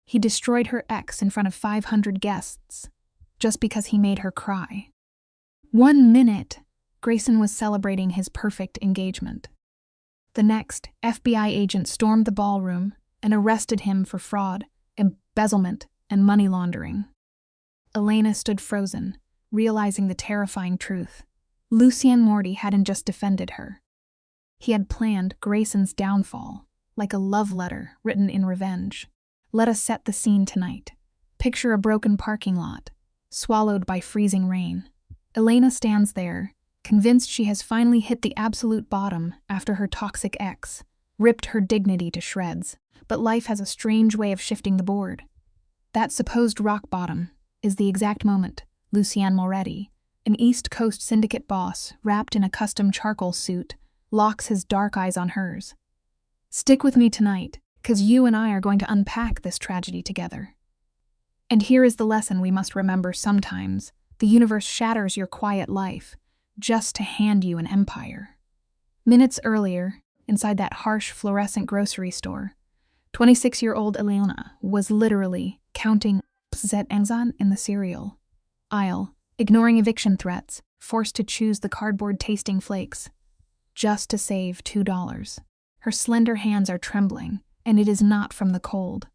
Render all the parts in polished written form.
He destroyed her ex in front of 500 guests, just because he made her cry. 1 minute, Grayson was celebrating his perfect engagement. The next, FBI agent stormed the ballroom and arrested him for fraud, embezzlement, and money laundering. Elena stood frozen, realizing the terrifying truth. Lucien Morty hadn't just defended her. He had planned Grayson's downfall, like a love letter written in revenge. Let us set the scene tonight. Picture a broken parking lot, swallowed by freezing rain. Elena stands there, convinced she has finally hit the absolute bottom after her toxic ex ripped her dignity to shreds. But life has a strange way of shifting the board. That supposed rock bottom is the exact moment Lucien Moretti, an East Coast syndicate boss wrapped in a custom charcoal suit, locks his dark eyes on hers. Stick with me tonight, 'cause you and I are going to unpack this tragedy together. And here is the lesson we must remember sometimes. The universe shatters your quiet life just to hand you an empire. Minutes earlier, inside that harsh fluorescent grocery store, 26-year-old Elena was literally counting possessive in the cereal aisle, ignoring eviction threats, forced to choose the cardboard-tasting flakes, just to save $2. Her slender hands are trembling, and it is not from the cold.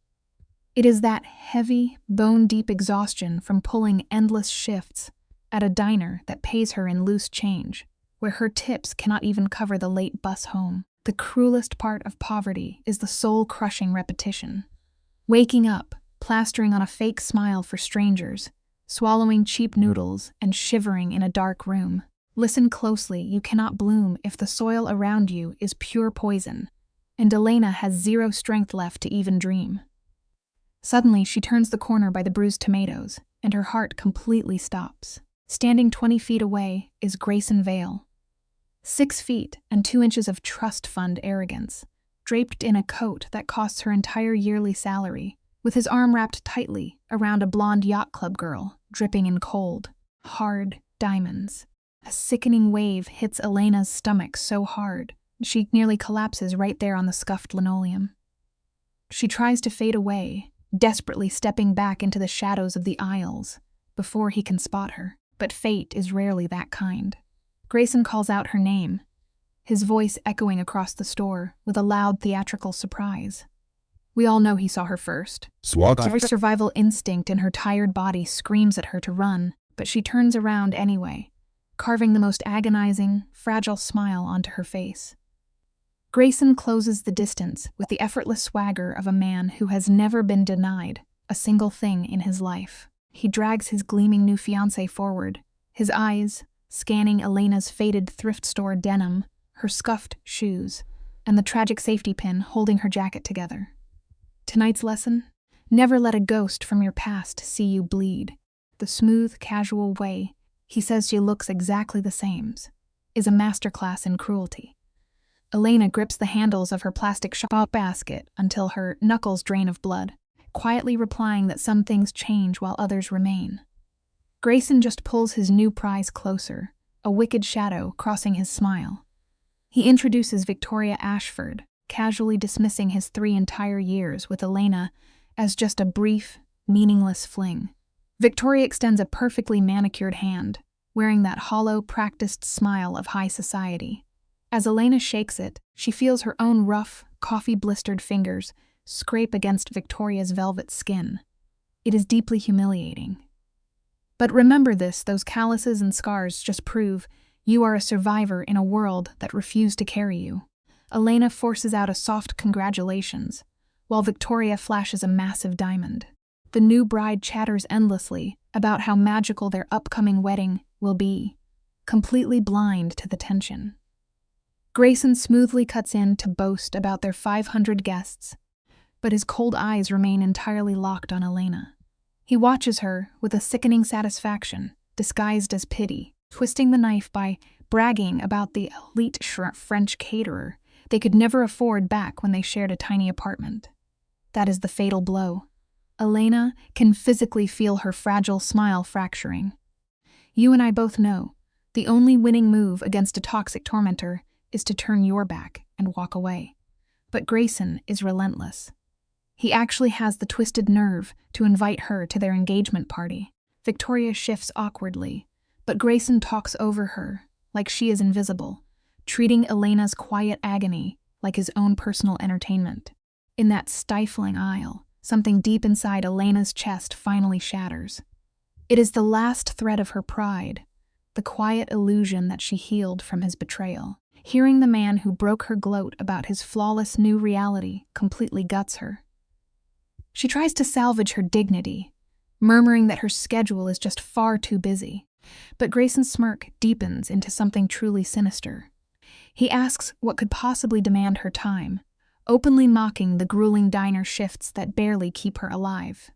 It is that heavy, bone-deep exhaustion from pulling endless shifts at a diner that pays her in loose change, where her tips cannot even cover the late bus home. The cruelest part of poverty is the soul-crushing repetition. Waking up, plastering on a fake smile for strangers, swallowing cheap noodles, and shivering in a dark room. Listen closely, you cannot bloom if the soil around you is pure poison, and Elena has zero strength left to even dream. Suddenly, she turns the corner by the bruised tomatoes, and her heart completely stops. Standing 20 feet away is Grayson Vale. 6 feet and 2 inches of trust fund arrogance, draped in a coat that costs her entire yearly salary, with his arm wrapped tightly around a blonde yacht club girl, dripping in cold, hard diamonds. A sickening wave hits Elena's stomach so hard, she nearly collapses right there on the scuffed linoleum. She tries to fade away, desperately stepping back into the shadows of the aisles before he can spot her, but fate is rarely that kind. Grayson calls out her name, his voice echoing across the store with a loud theatrical surprise. We all know he saw her first. Every survival instinct in her tired body screams at her to run, but she turns around anyway, carving the most agonizing, fragile smile onto her face. Grayson closes the distance with the effortless swagger of a man who has never been denied a single thing in his life. He drags his gleaming new fiancée forward, his eyes scanning Elena's faded thrift store denim, her scuffed shoes, and the tragic safety pin holding her jacket together. Tonight's lesson? Never let a ghost from your past see you bleed. The smooth, casual way he says she looks exactly the same is a masterclass in cruelty. Elena grips the handles of her plastic shop basket until her knuckles drain of blood, quietly replying that some things change while others remain. Grayson just pulls his new prize closer, a wicked shadow crossing his smile. He introduces Victoria Ashford, casually dismissing his 3 entire years with Elena as just a brief, meaningless fling. Victoria extends a perfectly manicured hand, wearing that hollow, practiced smile of high society. As Elena shakes it, she feels her own rough, coffee-blistered fingers scrape against Victoria's velvet skin. It is deeply humiliating. But remember this, those calluses and scars just prove you are a survivor in a world that refused to carry you. Elena forces out a soft congratulations, while Victoria flashes a massive diamond. The new bride chatters endlessly about how magical their upcoming wedding will be, completely blind to the tension. Grayson smoothly cuts in to boast about their 500 guests, but his cold eyes remain entirely locked on Elena. He watches her with a sickening satisfaction, disguised as pity, twisting the knife by bragging about the elite French caterer they could never afford back when they shared a tiny apartment. That is the fatal blow. Elena can physically feel her fragile smile fracturing. You and I both know, the only winning move against a toxic tormentor is to turn your back and walk away. But Grayson is relentless. He actually has the twisted nerve to invite her to their engagement party. Victoria shifts awkwardly, but Grayson talks over her like she is invisible, treating Elena's quiet agony like his own personal entertainment. In that stifling aisle, something deep inside Elena's chest finally shatters. It is the last thread of her pride, the quiet illusion that she healed from his betrayal. Hearing the man who broke her gloat about his flawless new reality completely guts her. She tries to salvage her dignity, murmuring that her schedule is just far too busy. But Grayson's smirk deepens into something truly sinister. He asks what could possibly demand her time, openly mocking the grueling diner shifts that barely keep her alive.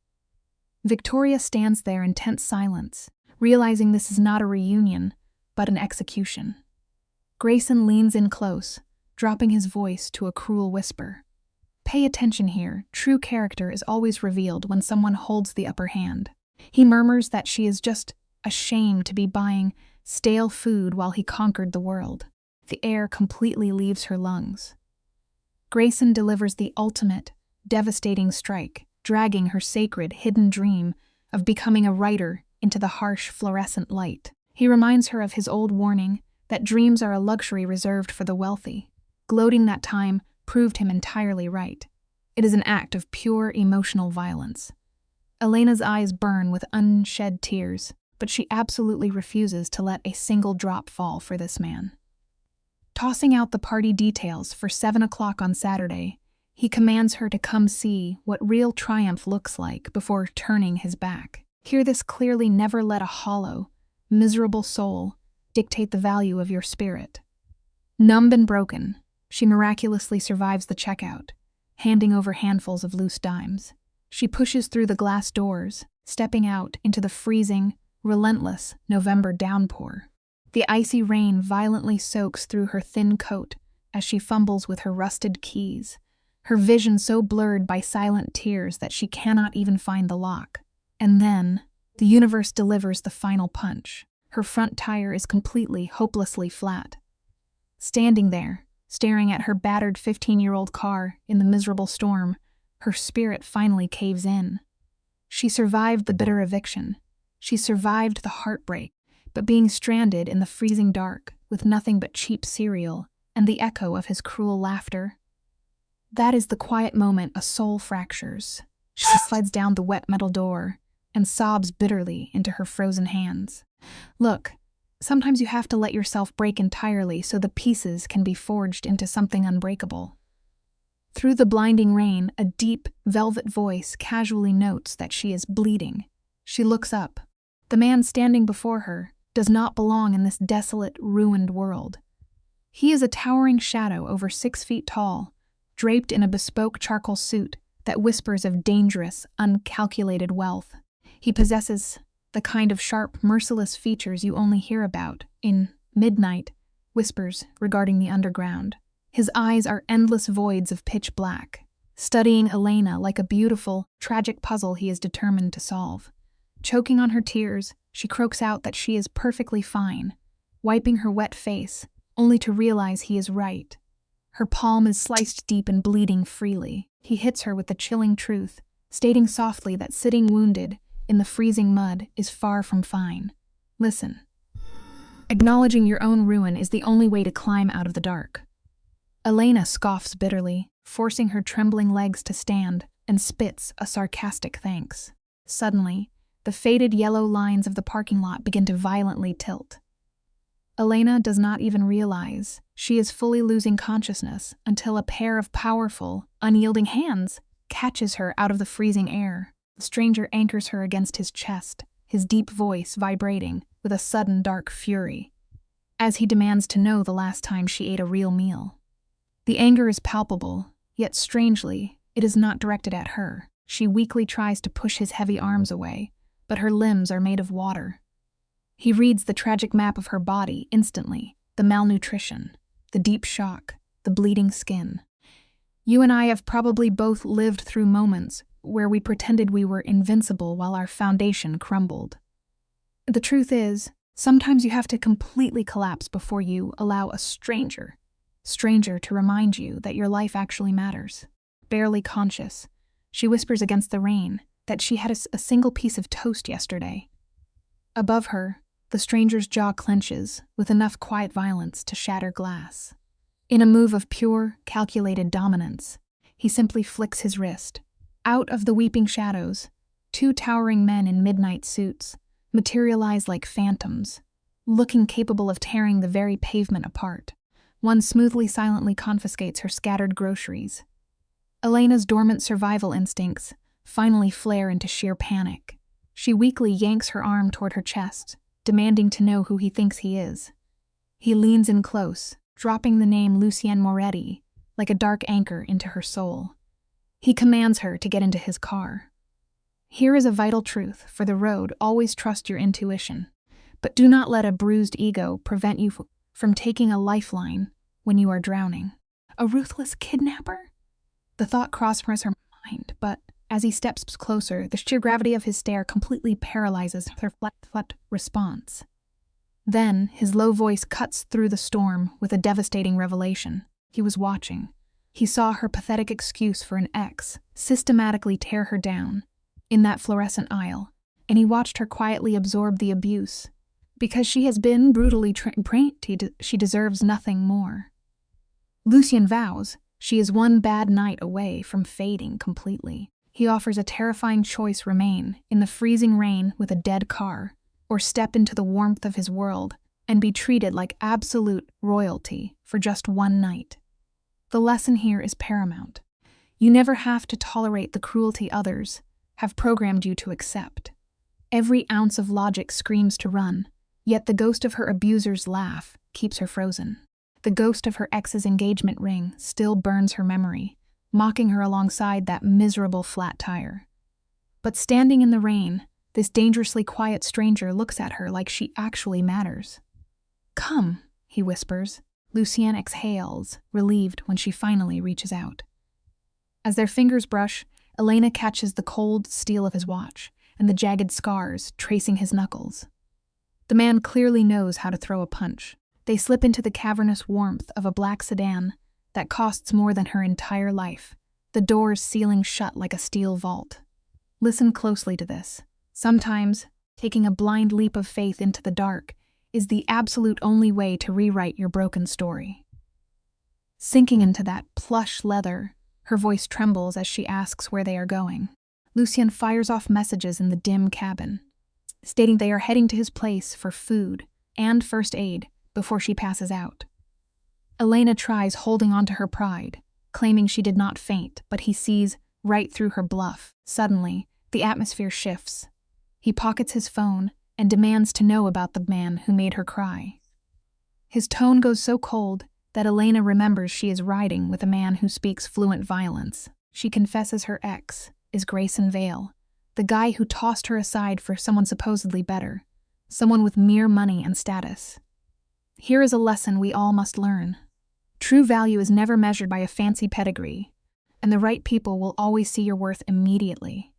Victoria stands there in tense silence, realizing this is not a reunion, but an execution. Grayson leans in close, dropping his voice to a cruel whisper. Pay attention here. True character is always revealed when someone holds the upper hand. He murmurs that she is just ashamed to be buying stale food while he conquered the world. The air completely leaves her lungs. Grayson delivers the ultimate, devastating strike, dragging her sacred, hidden dream of becoming a writer into the harsh, fluorescent light. He reminds her of his old warning that dreams are a luxury reserved for the wealthy. Gloating that time proved him entirely right. It is an act of pure emotional violence. Elena's eyes burn with unshed tears, but she absolutely refuses to let a single drop fall for this man. Tossing out the party details for 7 o'clock on Saturday, he commands her to come see what real triumph looks like before turning his back. Hear this clearly: never let a hollow, miserable soul dictate the value of your spirit. Numb and broken, she miraculously survives the checkout, handing over handfuls of loose dimes. She pushes through the glass doors, stepping out into the freezing, relentless November downpour. The icy rain violently soaks through her thin coat as she fumbles with her rusted keys, her vision so blurred by silent tears that she cannot even find the lock. And then, the universe delivers the final punch. Her front tire is completely, hopelessly flat. Standing there, staring at her battered 15-year-old car in the miserable storm, her spirit finally caves in. She survived the bitter eviction. She survived the heartbreak, but being stranded in the freezing dark with nothing but cheap cereal and the echo of his cruel laughter. That is the quiet moment a soul fractures. She slides down the wet metal door and sobs bitterly into her frozen hands. Look, sometimes you have to let yourself break entirely so the pieces can be forged into something unbreakable. Through the blinding rain, a deep, velvet voice casually notes that she is bleeding. She looks up. The man standing before her does not belong in this desolate, ruined world. He is a towering shadow over 6 feet tall, draped in a bespoke charcoal suit that whispers of dangerous, uncalculated wealth. He possesses the kind of sharp, merciless features you only hear about in Midnight Whispers regarding the underground. His eyes are endless voids of pitch black, studying Elena like a beautiful, tragic puzzle he is determined to solve. Choking on her tears, she croaks out that she is perfectly fine, wiping her wet face, only to realize he is right. Her palm is sliced deep and bleeding freely. He hits her with the chilling truth, stating softly that sitting wounded in the freezing mud is far from fine. Listen. Acknowledging your own ruin is the only way to climb out of the dark. Elena scoffs bitterly, forcing her trembling legs to stand, and spits a sarcastic thanks. Suddenly, the faded yellow lines of the parking lot begin to violently tilt. Elena does not even realize she is fully losing consciousness until a pair of powerful, unyielding hands catches her out of the freezing air. The stranger anchors her against his chest, his deep voice vibrating with a sudden dark fury, as he demands to know the last time she ate a real meal. The anger is palpable, yet strangely, it is not directed at her. She weakly tries to push his heavy arms away, but her limbs are made of water. He reads the tragic map of her body instantly: the malnutrition, the deep shock, the bleeding skin. You and I have probably both lived through moments where we pretended we were invincible while our foundation crumbled. The truth is, sometimes you have to completely collapse before you allow a stranger to remind you that your life actually matters. Barely conscious, She whispers against the rain that she had a single piece of toast yesterday. Above her, the stranger's jaw clenches with enough quiet violence to shatter glass. In a move of pure, calculated dominance, he simply flicks his wrist. Out of the weeping shadows, two towering men in midnight suits materialize like phantoms, looking capable of tearing the very pavement apart. One smoothly, silently confiscates her scattered groceries. Elena's dormant survival instincts finally flare into sheer panic. She weakly yanks her arm toward her chest, demanding to know who he thinks he is. He leans in close, dropping the name Lucien Moretti like a dark anchor into her soul. He commands her to get into his car. Here is a vital truth for the road: always trust your intuition, but do not let a bruised ego prevent you from taking a lifeline when you are drowning. A ruthless kidnapper? The thought crosses her mind, but as he steps closer, the sheer gravity of his stare completely paralyzes her flat response. Then, his low voice cuts through the storm with a devastating revelation. He was watching. He saw her pathetic excuse for an ex systematically tear her down in that fluorescent aisle, and he watched her quietly absorb the abuse. Because she has been brutally trained, she deserves nothing more. Lucien vows she is one bad night away from fading completely. He offers a terrifying choice: remain in the freezing rain with a dead car, or step into the warmth of his world and be treated like absolute royalty for just one night. The lesson here is paramount. You never have to tolerate the cruelty others have programmed you to accept. Every ounce of logic screams to run, yet the ghost of her abuser's laugh keeps her frozen. The ghost of her ex's engagement ring still burns her memory, mocking her alongside that miserable flat tire. But standing in the rain, this dangerously quiet stranger looks at her like she actually matters. "Come," he whispers. Lucien exhales, relieved when she finally reaches out. As their fingers brush, Elena catches the cold steel of his watch and the jagged scars tracing his knuckles. The man clearly knows how to throw a punch. They slip into the cavernous warmth of a black sedan that costs more than her entire life, the doors sealing shut like a steel vault. Listen closely to this. Sometimes, taking a blind leap of faith into the dark is the absolute only way to rewrite your broken story. Sinking into that plush leather, her voice trembles as she asks where they are going. Lucien fires off messages in the dim cabin, stating they are heading to his place for food and first aid before she passes out. Elena tries holding on to her pride, claiming she did not faint, but he sees right through her bluff. Suddenly, the atmosphere shifts. He pockets his phone and demands to know about the man who made her cry. His tone goes so cold that Elena remembers she is riding with a man who speaks fluent violence. She confesses her ex is Grayson Vale, the guy who tossed her aside for someone supposedly better, someone with mere money and status. Here is a lesson we all must learn. True value is never measured by a fancy pedigree, and the right people will always see your worth immediately.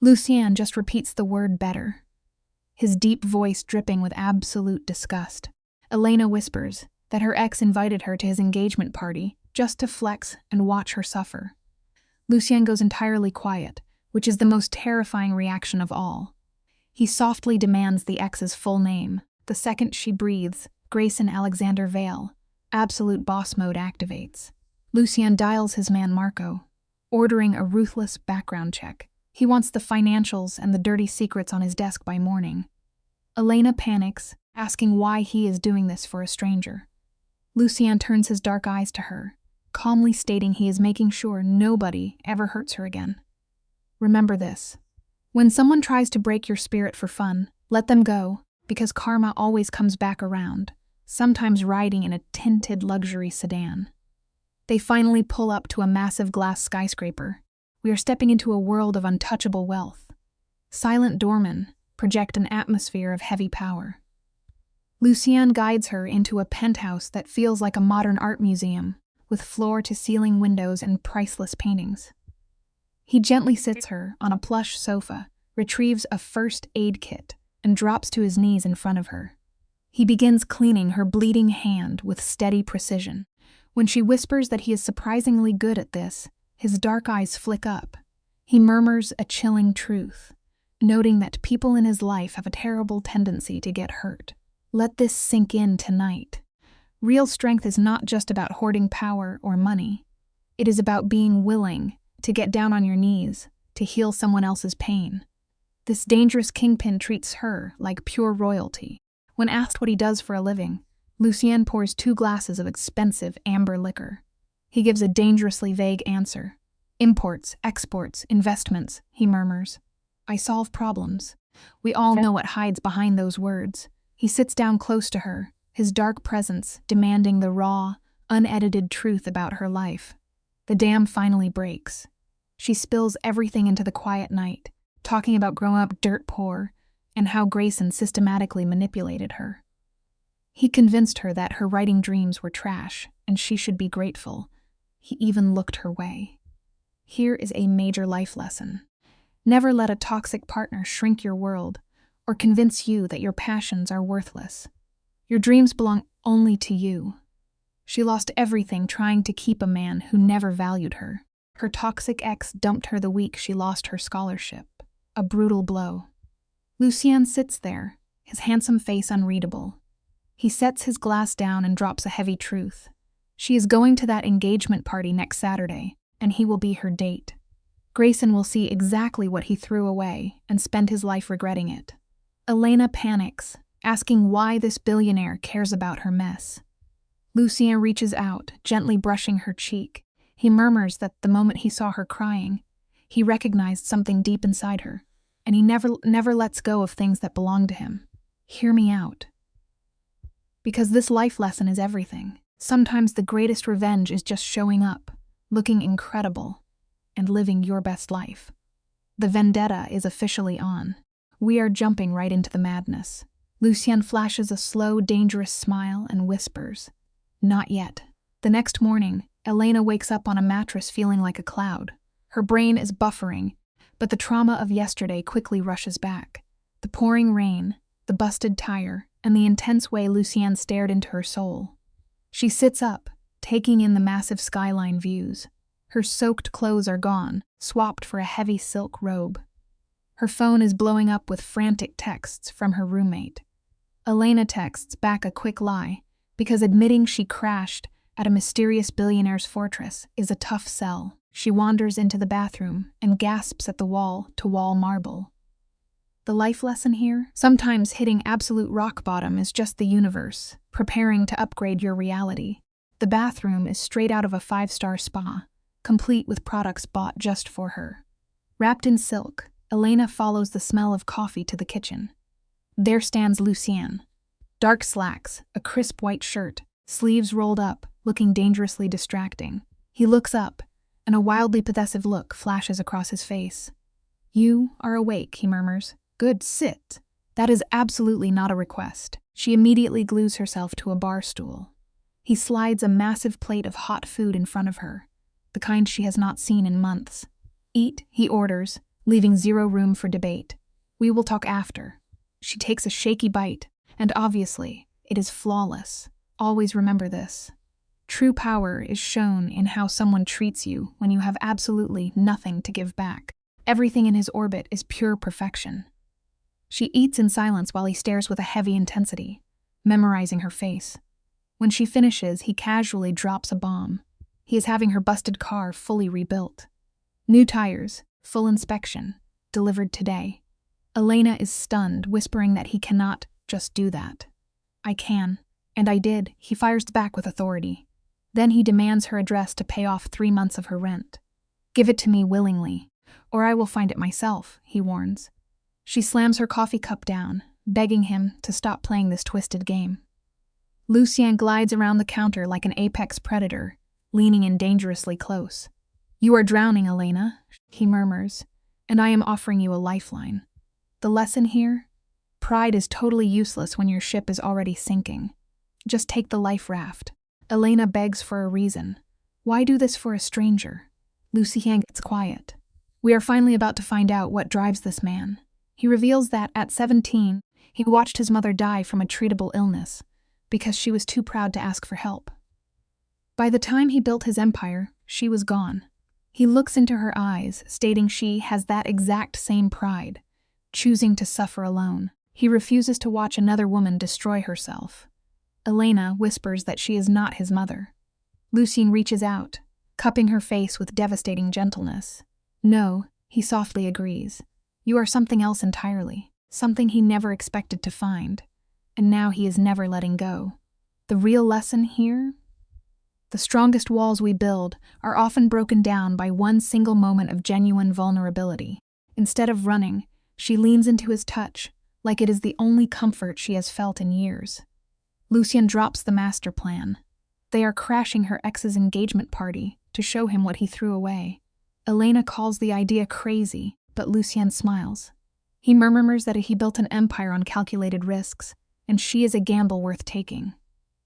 Lucien just repeats the word better, his deep voice dripping with absolute disgust. Elena whispers that her ex invited her to his engagement party just to flex and watch her suffer. Lucien goes entirely quiet, which is the most terrifying reaction of all. He softly demands the ex's full name. The second she breathes, Grayson Alexander Vale, absolute boss mode activates. Lucien dials his man Marco, ordering a ruthless background check. He wants the financials and the dirty secrets on his desk by morning. Elena panics, asking why he is doing this for a stranger. Lucien turns his dark eyes to her, calmly stating he is making sure nobody ever hurts her again. Remember this: when someone tries to break your spirit for fun, let them go, because karma always comes back around, sometimes riding in a tinted luxury sedan. They finally pull up to a massive glass skyscraper. We are stepping into a world of untouchable wealth. Silent doormen project an atmosphere of heavy power. Lucien guides her into a penthouse that feels like a modern art museum, with floor-to-ceiling windows and priceless paintings. He gently sits her on a plush sofa, retrieves a first aid kit, and drops to his knees in front of her. He begins cleaning her bleeding hand with steady precision. When she whispers that he is surprisingly good at this, his dark eyes flick up, He murmurs a chilling truth, noting that people in his life have a terrible tendency to get hurt. Let this sink in tonight. Real strength is not just about hoarding power or money. It is about being willing to get down on your knees to heal someone else's pain. This dangerous kingpin treats her like pure royalty. When asked what he does for a living, Lucien pours 2 glasses of expensive amber liquor. He gives a dangerously vague answer. Imports, exports, investments, he murmurs. I solve problems. We all know what hides behind those words. He sits down close to her, his dark presence demanding the raw, unedited truth about her life. The dam finally breaks. She spills everything into the quiet night, talking about growing up dirt poor and how Grayson systematically manipulated her. He convinced her that her writing dreams were trash and she should be grateful. He even looked her way. Here is a major life lesson. Never let a toxic partner shrink your world or convince you that your passions are worthless. Your dreams belong only to you. She lost everything trying to keep a man who never valued her. Her toxic ex dumped her the week she lost her scholarship. A brutal blow. Lucien sits there, his handsome face unreadable. He sets his glass down and drops a heavy truth. She is going to that engagement party next Saturday, and he will be her date. Grayson will see exactly what he threw away and spend his life regretting it. Elena panics, asking why this billionaire cares about her mess. Lucien reaches out, gently brushing her cheek. He murmurs that the moment he saw her crying, he recognized something deep inside her, and he never lets go of things that belong to him. Hear me out. Because this life lesson is everything. Sometimes the greatest revenge is just showing up, looking incredible, and living your best life. The vendetta is officially on. We are jumping right into the madness. Lucien flashes a slow, dangerous smile and whispers, "Not yet." The next morning, Elena wakes up on a mattress feeling like a cloud. Her brain is buffering, but the trauma of yesterday quickly rushes back. The pouring rain, the busted tire, and the intense way Lucien stared into her soul. She sits up, taking in the massive skyline views. Her soaked clothes are gone, swapped for a heavy silk robe. Her phone is blowing up with frantic texts from her roommate. Elena texts back a quick lie, because admitting she crashed at a mysterious billionaire's fortress is a tough sell. She wanders into the bathroom and gasps at the wall-to-wall marble. The life lesson here? Sometimes hitting absolute rock bottom is just the universe, preparing to upgrade your reality. The bathroom is straight out of a 5-star spa, complete with products bought just for her. Wrapped in silk, Elena follows the smell of coffee to the kitchen. There stands Lucien. Dark slacks, a crisp white shirt, sleeves rolled up, looking dangerously distracting. He looks up, and a wildly possessive look flashes across his face. "You are awake," he murmurs. "Good, sit." That is absolutely not a request. She immediately glues herself to a bar stool. He slides a massive plate of hot food in front of her, the kind she has not seen in months. "Eat," he orders, leaving zero room for debate. "We will talk after." She takes a shaky bite, and obviously, it is flawless. Always remember this. True power is shown in how someone treats you when you have absolutely nothing to give back. Everything in his orbit is pure perfection. She eats in silence while he stares with a heavy intensity, memorizing her face. When she finishes, he casually drops a bomb. He is having her busted car fully rebuilt. New tires, full inspection, delivered today. Elena is stunned, whispering that he cannot just do that. "I can, and I did," he fires back with authority. Then he demands her address to pay off 3 months of her rent. "Give it to me willingly, or I will find it myself," he warns. She slams her coffee cup down, begging him to stop playing this twisted game. Lucien glides around the counter like an apex predator, leaning in dangerously close. "You are drowning, Elena," he murmurs, "and I am offering you a lifeline." The lesson here? Pride is totally useless when your ship is already sinking. Just take the life raft. Elena begs for a reason. Why do this for a stranger? Lucien gets quiet. We are finally about to find out what drives this man. He reveals that, at 17, he watched his mother die from a treatable illness because she was too proud to ask for help. By the time he built his empire, she was gone. He looks into her eyes, stating she has that exact same pride, choosing to suffer alone. He refuses to watch another woman destroy herself. Elena whispers that she is not his mother. Lucien reaches out, cupping her face with devastating gentleness. No, he softly agrees. You are something else entirely, something he never expected to find, and now he is never letting go. The real lesson here? The strongest walls we build are often broken down by one single moment of genuine vulnerability. Instead of running, she leans into his touch, like it is the only comfort she has felt in years. Lucien drops the master plan. They are crashing her ex's engagement party to show him what he threw away. Elena calls the idea crazy, but Lucien smiles. He murmurs that he built an empire on calculated risks, and she is a gamble worth taking.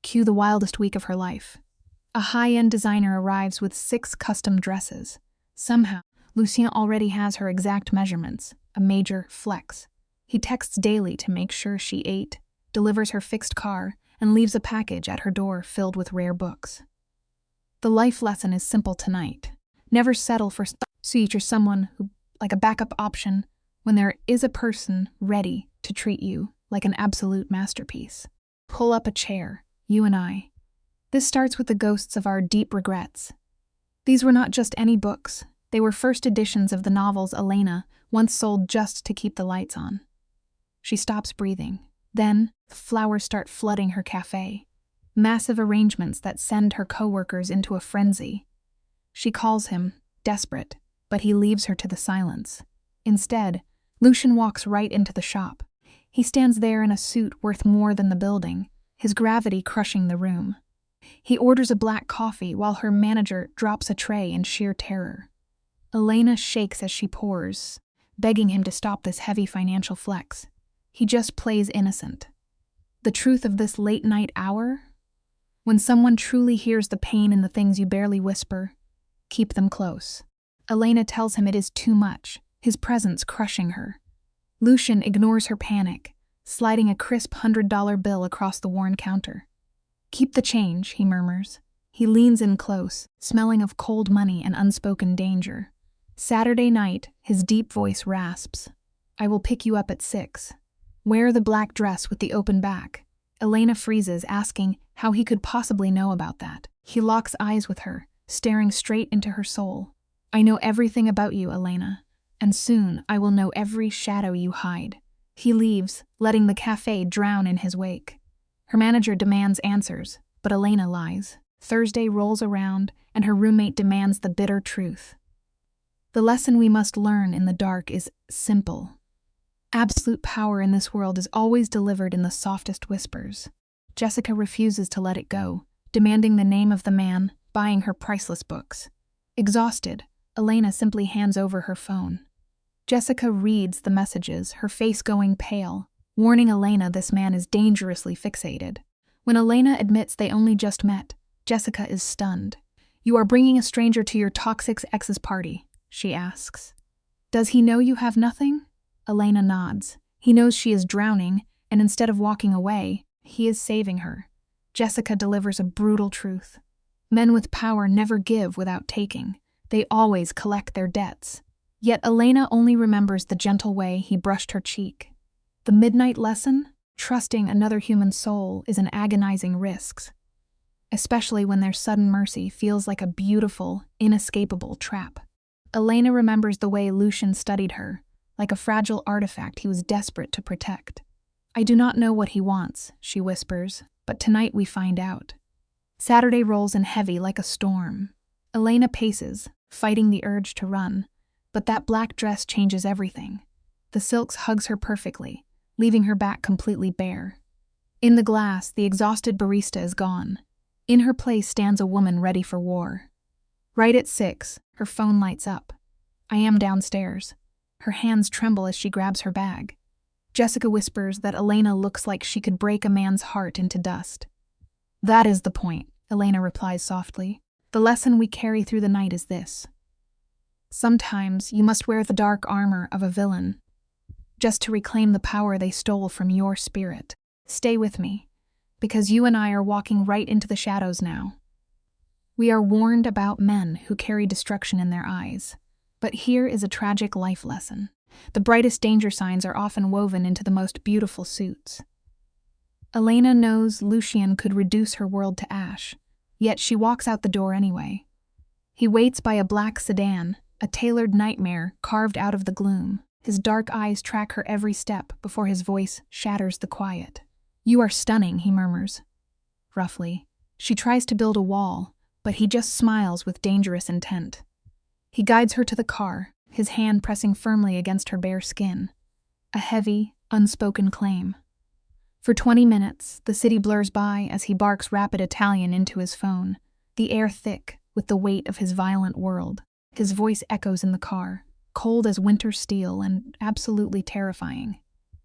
Cue the wildest week of her life. A high-end designer arrives with 6 custom dresses. Somehow, Lucien already has her exact measurements, a major flex. He texts daily to make sure she ate, delivers her fixed car, and leaves a package at her door filled with rare books. The life lesson is simple tonight. Never settle for someone who, like a backup option, when there is a person ready to treat you like an absolute masterpiece. Pull up a chair, you and I. This starts with the ghosts of our deep regrets. These were not just any books. They were first editions of the novels Elena once sold just to keep the lights on. She stops breathing. Then, flowers start flooding her cafe. Massive arrangements that send her coworkers into a frenzy. She calls him, desperate, but he leaves her to the silence. Instead, Lucien walks right into the shop. He stands there in a suit worth more than the building, his gravity crushing the room. He orders a black coffee while her manager drops a tray in sheer terror. Elena shakes as she pours, begging him to stop this heavy financial flex. He just plays innocent. The truth of this late-night hour? When someone truly hears the pain in the things you barely whisper, keep them close. Elena tells him it is too much, his presence crushing her. Lucien ignores her panic, sliding a crisp $100 bill across the worn counter. Keep the change, he murmurs. He leans in close, smelling of cold money and unspoken danger. Saturday night, his deep voice rasps. I will pick you up at 6. Wear the black dress with the open back. Elena freezes, asking how he could possibly know about that. He locks eyes with her, staring straight into her soul. I know everything about you, Elena, and soon I will know every shadow you hide. He leaves, letting the cafe drown in his wake. Her manager demands answers, but Elena lies. Thursday rolls around, and her roommate demands the bitter truth. The lesson we must learn in the dark is simple. Absolute power in this world is always delivered in the softest whispers. Jessica refuses to let it go, demanding the name of the man buying her priceless books. Exhausted, Elena simply hands over her phone. Jessica reads the messages, her face going pale, warning Elena this man is dangerously fixated. When Elena admits they only just met, Jessica is stunned. You are bringing a stranger to your toxic ex's party, she asks. Does he know you have nothing? Elena nods. He knows she is drowning, and instead of walking away, he is saving her. Jessica delivers a brutal truth. Men with power never give without taking. They always collect their debts. Yet Elena only remembers the gentle way he brushed her cheek. The midnight lesson? Trusting another human soul is an agonizing risk, especially when their sudden mercy feels like a beautiful, inescapable trap. Elena remembers the way Lucien studied her, like a fragile artifact he was desperate to protect. I do not know what he wants, she whispers, but tonight we find out. Saturday rolls in heavy like a storm. Elena paces, fighting the urge to run, but that black dress changes everything. The silks hugs her perfectly, leaving her back completely bare. In the glass, the exhausted barista is gone. In her place stands a woman ready for war. Right at 6, her phone lights up. I am downstairs. Her hands tremble as she grabs her bag. Jessica whispers that Elena looks like she could break a man's heart into dust. That is the point, Elena replies softly. The lesson we carry through the night is this. Sometimes you must wear the dark armor of a villain, just to reclaim the power they stole from your spirit. Stay with me, because you and I are walking right into the shadows now. We are warned about men who carry destruction in their eyes. But here is a tragic life lesson. The brightest danger signs are often woven into the most beautiful suits. Elena knows Lucian could reduce her world to ash, yet she walks out the door anyway. He waits by a black sedan, a tailored nightmare carved out of the gloom. His dark eyes track her every step before his voice shatters the quiet. "You are stunning," he murmurs, roughly. She tries to build a wall, but he just smiles with dangerous intent. He guides her to the car, his hand pressing firmly against her bare skin. A heavy, unspoken claim. For 20 minutes, the city blurs by as he barks rapid Italian into his phone, the air thick with the weight of his violent world. His voice echoes in the car, cold as winter steel and absolutely terrifying.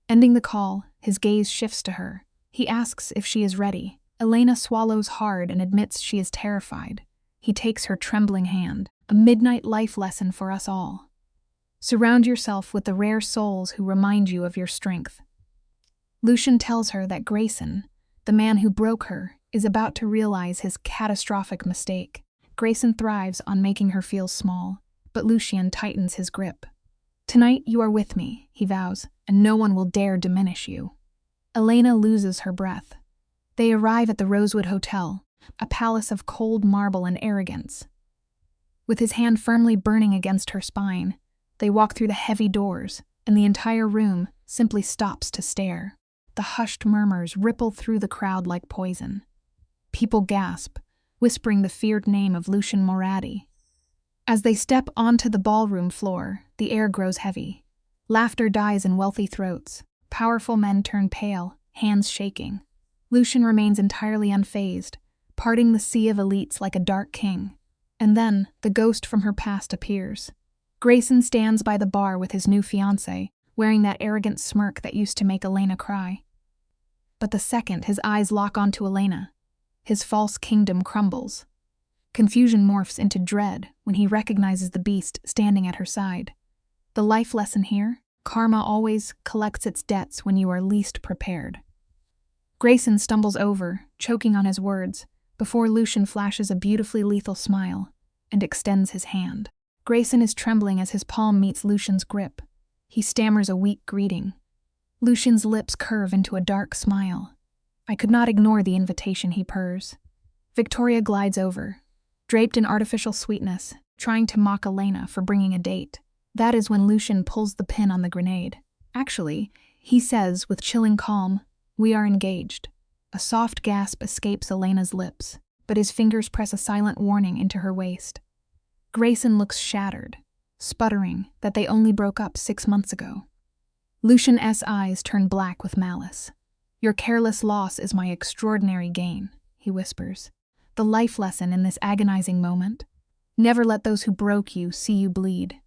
Ending the call, his gaze shifts to her. He asks if she is ready. Elena swallows hard and admits she is terrified. He takes her trembling hand. A midnight life lesson for us all. Surround yourself with the rare souls who remind you of your strength. Lucian tells her that Grayson, the man who broke her, is about to realize his catastrophic mistake. Grayson thrives on making her feel small, but Lucian tightens his grip. "Tonight you are with me," he vows, "and no one will dare diminish you." Elena loses her breath. They arrive at the Rosewood Hotel, a palace of cold marble and arrogance. With his hand firmly burning against her spine, they walk through the heavy doors, and the entire room simply stops to stare. The hushed murmurs ripple through the crowd like poison. People gasp, whispering the feared name of Lucian Moratti. As they step onto the ballroom floor, the air grows heavy. Laughter dies in wealthy throats. Powerful men turn pale, hands shaking. Lucian remains entirely unfazed, parting the sea of elites like a dark king. And then, the ghost from her past appears. Grayson stands by the bar with his new fiancée, wearing that arrogant smirk that used to make Elena cry. But the second his eyes lock onto Elena, his false kingdom crumbles. Confusion morphs into dread when he recognizes the beast standing at her side. The life lesson here: karma always collects its debts when you are least prepared. Grayson stumbles over, choking on his words, before Lucian flashes a beautifully lethal smile and extends his hand. Grayson is trembling as his palm meets Lucian's grip. He stammers a weak greeting. Lucian's lips curve into a dark smile. "I could not ignore the invitation," he purrs. Victoria glides over, draped in artificial sweetness, trying to mock Elena for bringing a date. That is when Lucian pulls the pin on the grenade. "Actually," he says with chilling calm, "we are engaged." A soft gasp escapes Elena's lips, but his fingers press a silent warning into her waist. Grayson looks shattered, sputtering that they only broke up 6 months ago. Lucian's eyes turn black with malice. "Your careless loss is my extraordinary gain," he whispers. The life lesson in this agonizing moment: never let those who broke you see you bleed.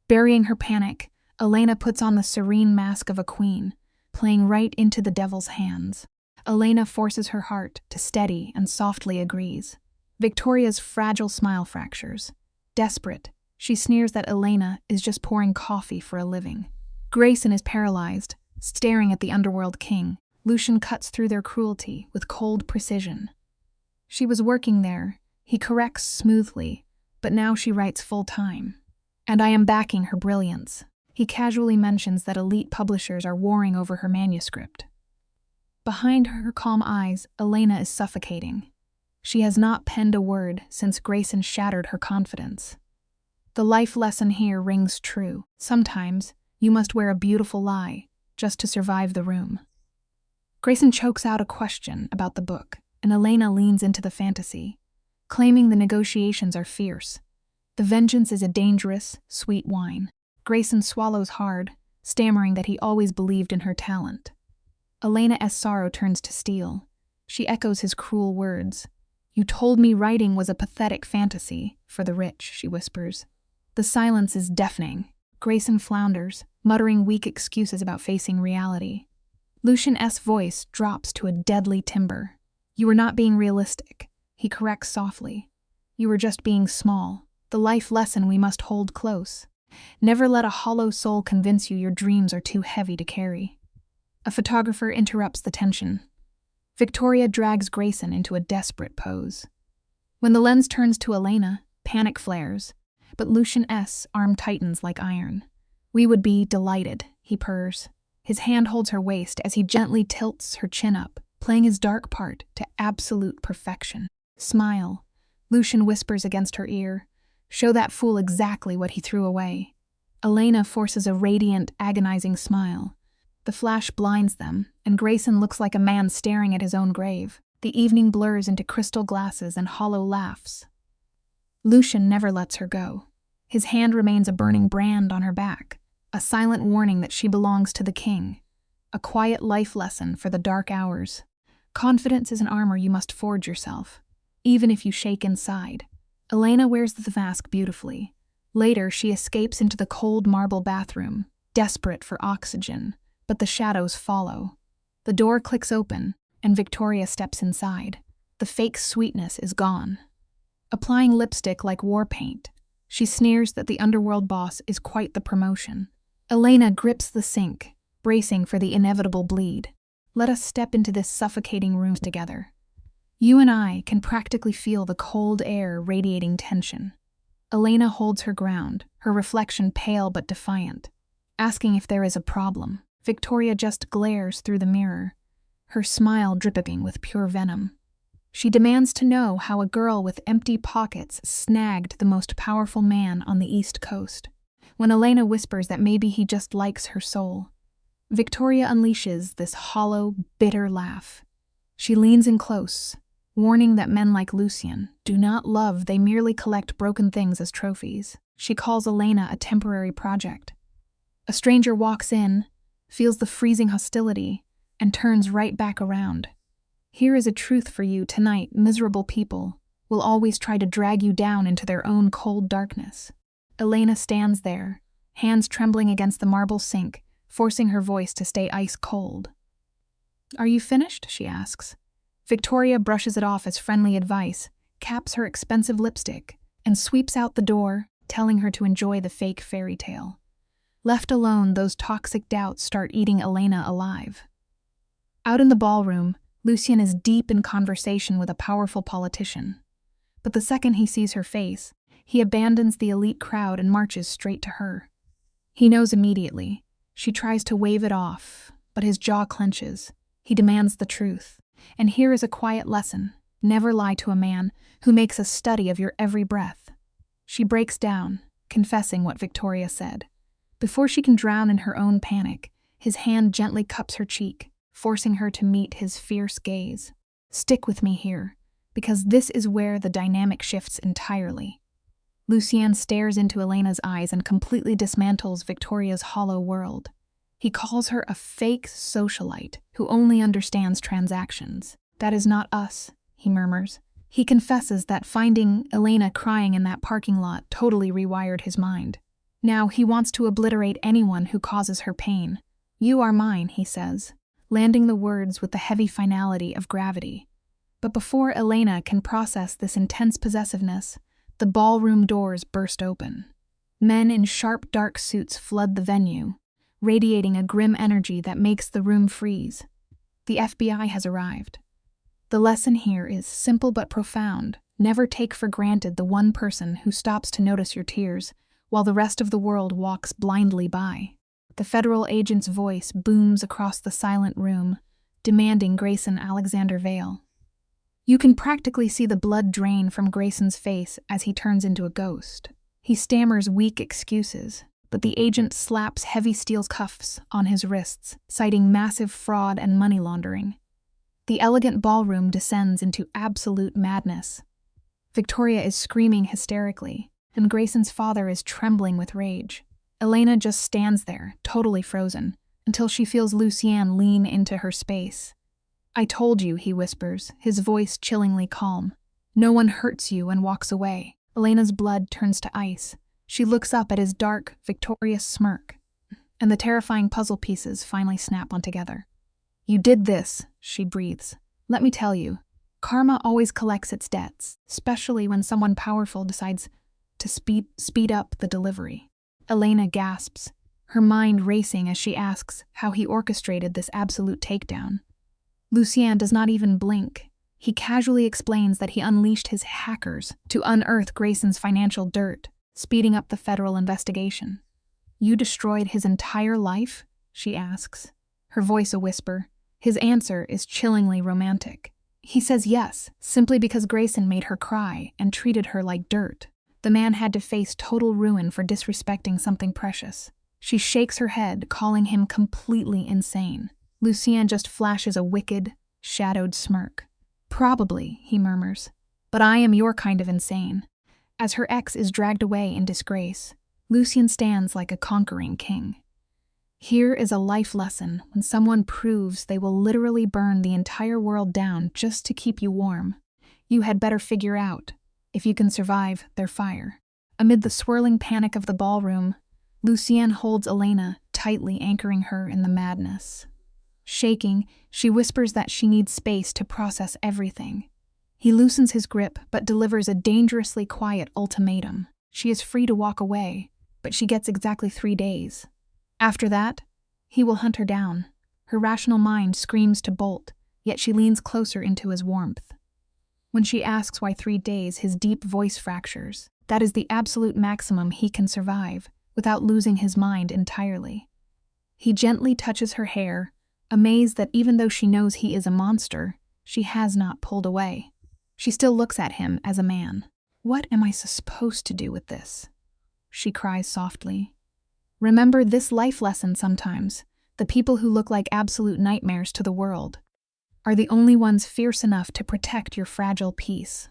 Burying her panic, Elena puts on the serene mask of a queen, playing right into the devil's hands. Elena forces her heart to steady and softly agrees. Victoria's fragile smile fractures. Desperate, she sneers that Elena is just pouring coffee for a living. Grayson is paralyzed, staring at the underworld king. Lucian cuts through their cruelty with cold precision. "She was working there," he corrects smoothly, "but now she writes full-time. And I am backing her brilliance." He casually mentions that elite publishers are warring over her manuscript. Behind her calm eyes, Elena is suffocating. She has not penned a word since Grayson shattered her confidence. The life lesson here rings true. Sometimes, you must wear a beautiful lie just to survive the room. Grayson chokes out a question about the book, and Elena leans into the fantasy, claiming the negotiations are fierce. The vengeance is a dangerous, sweet wine. Grayson swallows hard, stammering that he always believed in her talent. Elena's sorrow turns to steel. She echoes his cruel words. "You told me writing was a pathetic fantasy for the rich," she whispers. The silence is deafening. Grayson flounders, muttering weak excuses about facing reality. Lucian's voice drops to a deadly timbre. "You were not being realistic," he corrects softly. "You were just being small. The life lesson we must hold close. Never let a hollow soul convince you your dreams are too heavy to carry." A photographer interrupts the tension. Victoria drags Grayson into a desperate pose. When the lens turns to Elena, panic flares, but Lucian's arm tightens like iron. "We would be delighted," he purrs. His hand holds her waist as he gently tilts her chin up, playing his dark part to absolute perfection. "Smile," Lucian whispers against her ear. "Show that fool exactly what he threw away." Elena forces a radiant, agonizing smile. The flash blinds them, and Grayson looks like a man staring at his own grave. The evening blurs into crystal glasses and hollow laughs. Lucian never lets her go. His hand remains a burning brand on her back, a silent warning that she belongs to the king, a quiet life lesson for the dark hours. Confidence is an armor you must forge yourself, even if you shake inside. Elena wears the mask beautifully. Later, she escapes into the cold marble bathroom, desperate for oxygen, but the shadows follow. The door clicks open, and Victoria steps inside. The fake sweetness is gone. Applying lipstick like war paint, she sneers that the underworld boss is quite the promotion. Elena grips the sink, bracing for the inevitable bleed. "Let us step into this suffocating room together. You and I can practically feel the cold air radiating tension." Elena holds her ground, her reflection pale but defiant. Asking if there is a problem, Victoria just glares through the mirror, her smile dripping with pure venom. She demands to know how a girl with empty pockets snagged the most powerful man on the East Coast. When Elena whispers that maybe he just likes her soul, Victoria unleashes this hollow, bitter laugh. She leans in close, warning that men like Lucian do not love, they merely collect broken things as trophies. She calls Elena a temporary project. A stranger walks in, feels the freezing hostility, and turns right back around. "Here is a truth for you tonight, miserable people will always try to drag you down into their own cold darkness." Elena stands there, hands trembling against the marble sink, forcing her voice to stay ice cold. "Are you finished?" she asks. Victoria brushes it off as friendly advice, caps her expensive lipstick, and sweeps out the door, telling her to enjoy the fake fairy tale. Left alone, those toxic doubts start eating Elena alive. Out in the ballroom, Lucian is deep in conversation with a powerful politician. But the second he sees her face, he abandons the elite crowd and marches straight to her. He knows immediately. She tries to wave it off, but his jaw clenches. He demands the truth. And here is a quiet lesson. Never lie to a man who makes a study of your every breath. She breaks down, confessing what Victoria said. Before she can drown in her own panic, his hand gently cups her cheek, forcing her to meet his fierce gaze. "Stick with me here, because this is where the dynamic shifts entirely." Lucian stares into Elena's eyes and completely dismantles Victoria's hollow world. He calls her a fake socialite who only understands transactions. "That is not us," he murmurs. He confesses that finding Elena crying in that parking lot totally rewired his mind. Now he wants to obliterate anyone who causes her pain. "You are mine," he says, landing the words with the heavy finality of gravity. But before Elena can process this intense possessiveness, the ballroom doors burst open. Men in sharp dark suits flood the venue, radiating a grim energy that makes the room freeze. The FBI has arrived. The lesson here is simple but profound. Never take for granted the one person who stops to notice your tears while the rest of the world walks blindly by. The federal agent's voice booms across the silent room, demanding Grayson Alexander Vale. You can practically see the blood drain from Grayson's face as he turns into a ghost. He stammers weak excuses, but the agent slaps heavy steel cuffs on his wrists, citing massive fraud and money laundering. The elegant ballroom descends into absolute madness. Victoria is screaming hysterically, and Grayson's father is trembling with rage. Elena just stands there, totally frozen, until she feels Lucian lean into her space. "I told you," he whispers, his voice chillingly calm. "No one hurts you," and walks away. Elena's blood turns to ice. She looks up at his dark, victorious smirk, and the terrifying puzzle pieces finally snap on together. "You did this," she breathes. "Let me tell you, karma always collects its debts, especially when someone powerful decides to speed up the delivery." Elena gasps, her mind racing as she asks how he orchestrated this absolute takedown. Lucian does not even blink, He casually explains that he unleashed his hackers to unearth Grayson's financial dirt, speeding up the federal investigation. "You destroyed his entire life?" she asks, her voice a whisper. His answer is chillingly romantic. He says yes, simply because Grayson made her cry and treated her like dirt. The man had to face total ruin for disrespecting something precious. She shakes her head, calling him completely insane. Lucien just flashes a wicked, shadowed smirk. "Probably," he murmurs, "but I am your kind of insane." As her ex is dragged away in disgrace, Lucien stands like a conquering king. Here is a life lesson when someone proves they will literally burn the entire world down just to keep you warm. You had better figure out if you can survive their fire. Amid the swirling panic of the ballroom, Lucien holds Elena, tightly anchoring her in the madness. Shaking, she whispers that she needs space to process everything. He loosens his grip but delivers a dangerously quiet ultimatum. She is free to walk away, but she gets exactly 3 days. After that, he will hunt her down. Her rational mind screams to bolt, yet she leans closer into his warmth. When she asks why 3 days, his deep voice fractures. That is the absolute maximum he can survive, without losing his mind entirely. He gently touches her hair, amazed that even though she knows he is a monster, she has not pulled away. She still looks at him as a man. "What am I supposed to do with this?" she cries softly. Remember this life lesson sometimes. The people who look like absolute nightmares to the world are the only ones fierce enough to protect your fragile peace.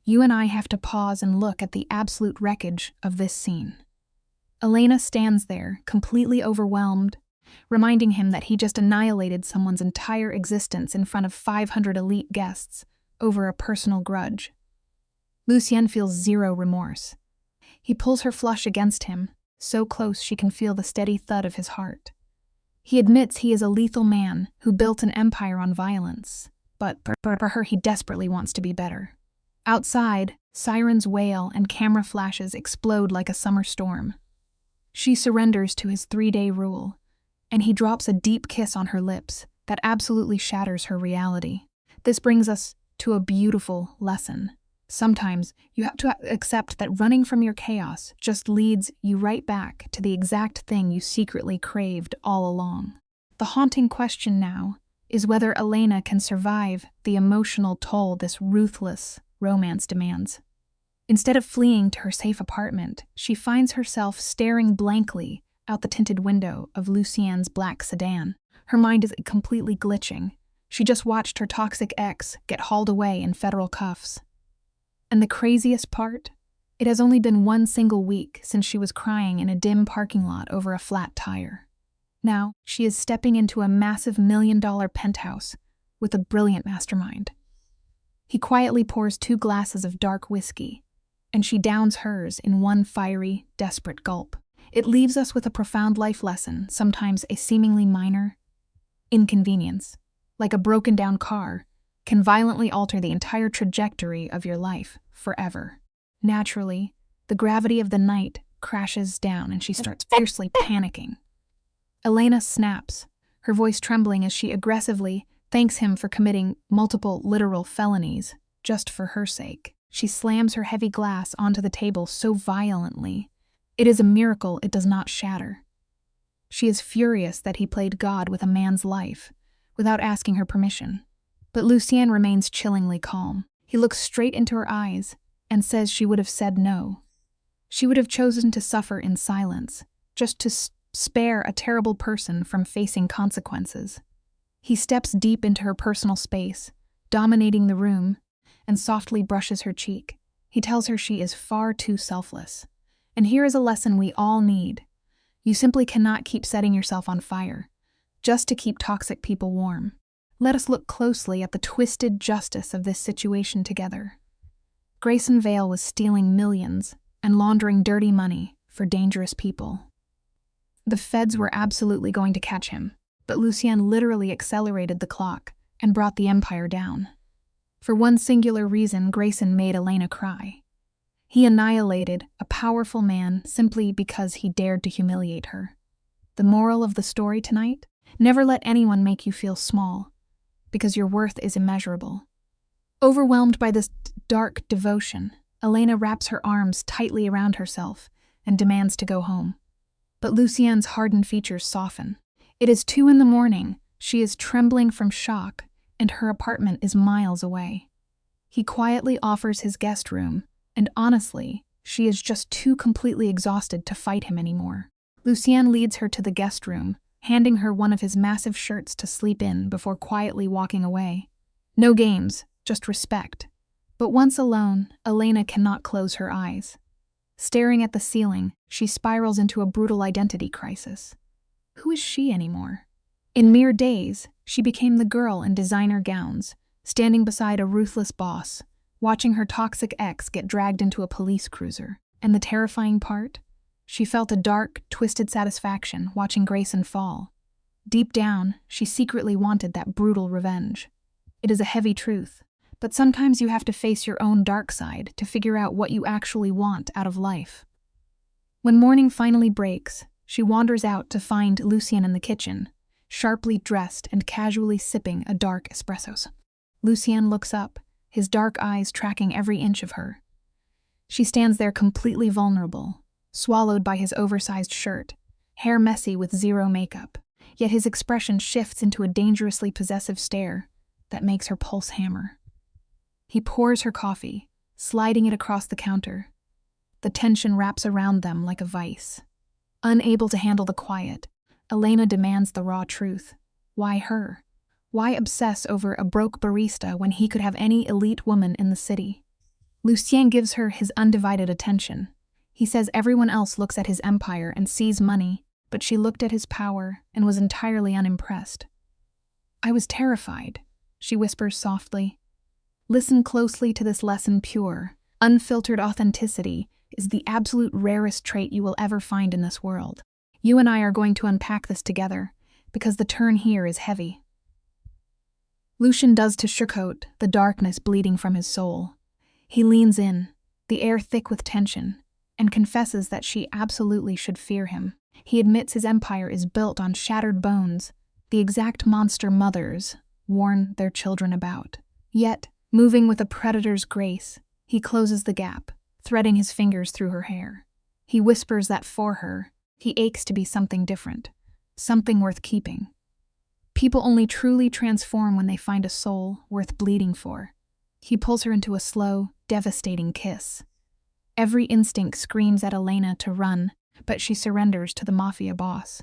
You and I have to pause and look at the absolute wreckage of this scene. Elena stands there, completely overwhelmed, reminding him that he just annihilated someone's entire existence in front of 500 elite guests over a personal grudge. Lucien feels zero remorse. He pulls her flush against him, so close she can feel the steady thud of his heart. He admits he is a lethal man who built an empire on violence, but for her he desperately wants to be better. Outside, sirens wail and camera flashes explode like a summer storm. She surrenders to his 3-day rule, and he drops a deep kiss on her lips that absolutely shatters her reality. This brings us to a beautiful lesson. Sometimes you have to accept that running from your chaos just leads you right back to the exact thing you secretly craved all along. The haunting question now is whether Elena can survive the emotional toll this ruthless romance demands. Instead of fleeing to her safe apartment, she finds herself staring blankly out the tinted window of Lucien's black sedan. Her mind is completely glitching. She just watched her toxic ex get hauled away in federal cuffs. And the craziest part? It has only been 1 single week since she was crying in a dim parking lot over a flat tire. Now, she is stepping into a massive $1 million penthouse with a brilliant mastermind. He quietly pours 2 glasses of dark whiskey, and she downs hers in one fiery, desperate gulp. It leaves us with a profound life lesson, sometimes a seemingly minor inconvenience, like a broken-down car, can violently alter the entire trajectory of your life forever. Naturally, the gravity of the night crashes down and she starts fiercely panicking. Elena snaps, her voice trembling as she aggressively thanks him for committing multiple literal felonies just for her sake. She slams her heavy glass onto the table so violently, it is a miracle it does not shatter. She is furious that he played God with a man's life without asking her permission. But Lucien remains chillingly calm. He looks straight into her eyes and says she would have said no. She would have chosen to suffer in silence, just to spare a terrible person from facing consequences. He steps deep into her personal space, dominating the room, and softly brushes her cheek. He tells her she is far too selfless. And here is a lesson we all need. You simply cannot keep setting yourself on fire, just to keep toxic people warm. Let us look closely at the twisted justice of this situation together. Grayson Vale was stealing millions and laundering dirty money for dangerous people. The feds were absolutely going to catch him, but Lucien literally accelerated the clock and brought the empire down. For one singular reason, Grayson made Elena cry. He annihilated a powerful man simply because he dared to humiliate her. The moral of the story tonight? Never let anyone make you feel small, because your worth is immeasurable. Overwhelmed by this dark devotion, Elena wraps her arms tightly around herself and demands to go home. But Lucien's hardened features soften. It is 2 a.m. She is trembling from shock, and her apartment is miles away. He quietly offers his guest room, and honestly, she is just too completely exhausted to fight him anymore. Lucien leads her to the guest room, handing her one of his massive shirts to sleep in before quietly walking away. No games, just respect. But once alone, Elena cannot close her eyes. Staring at the ceiling, she spirals into a brutal identity crisis. Who is she anymore? In mere days, she became the girl in designer gowns, standing beside a ruthless boss, watching her toxic ex get dragged into a police cruiser. And the terrifying part? She felt a dark, twisted satisfaction watching Grayson fall. Deep down, she secretly wanted that brutal revenge. It is a heavy truth, but sometimes you have to face your own dark side to figure out what you actually want out of life. When morning finally breaks, she wanders out to find Lucien in the kitchen, sharply dressed and casually sipping a dark espresso. Lucien looks up, his dark eyes tracking every inch of her. She stands there completely vulnerable, swallowed by his oversized shirt, hair messy with zero makeup, yet his expression shifts into a dangerously possessive stare that makes her pulse hammer. He pours her coffee, sliding it across the counter. The tension wraps around them like a vice. Unable to handle the quiet, Elena demands the raw truth. Why her? Why obsess over a broke barista when he could have any elite woman in the city? Lucien gives her his undivided attention. He says everyone else looks at his empire and sees money, but she looked at his power and was entirely unimpressed. I was terrified, she whispers softly. Listen closely to this lesson. Pure, unfiltered authenticity is the absolute rarest trait you will ever find in this world. You and I are going to unpack this together, because the turn here is heavy. Lucien does to sugarcoat the darkness bleeding from his soul. He leans in, the air thick with tension, and confesses that she absolutely should fear him. He admits his empire is built on shattered bones, the exact monster mothers warn their children about. Yet, moving with a predator's grace, he closes the gap, threading his fingers through her hair. He whispers that for her, he aches to be something different, something worth keeping. People only truly transform when they find a soul worth bleeding for. He pulls her into a slow, devastating kiss. Every instinct screams at Elena to run, but she surrenders to the Mafia boss.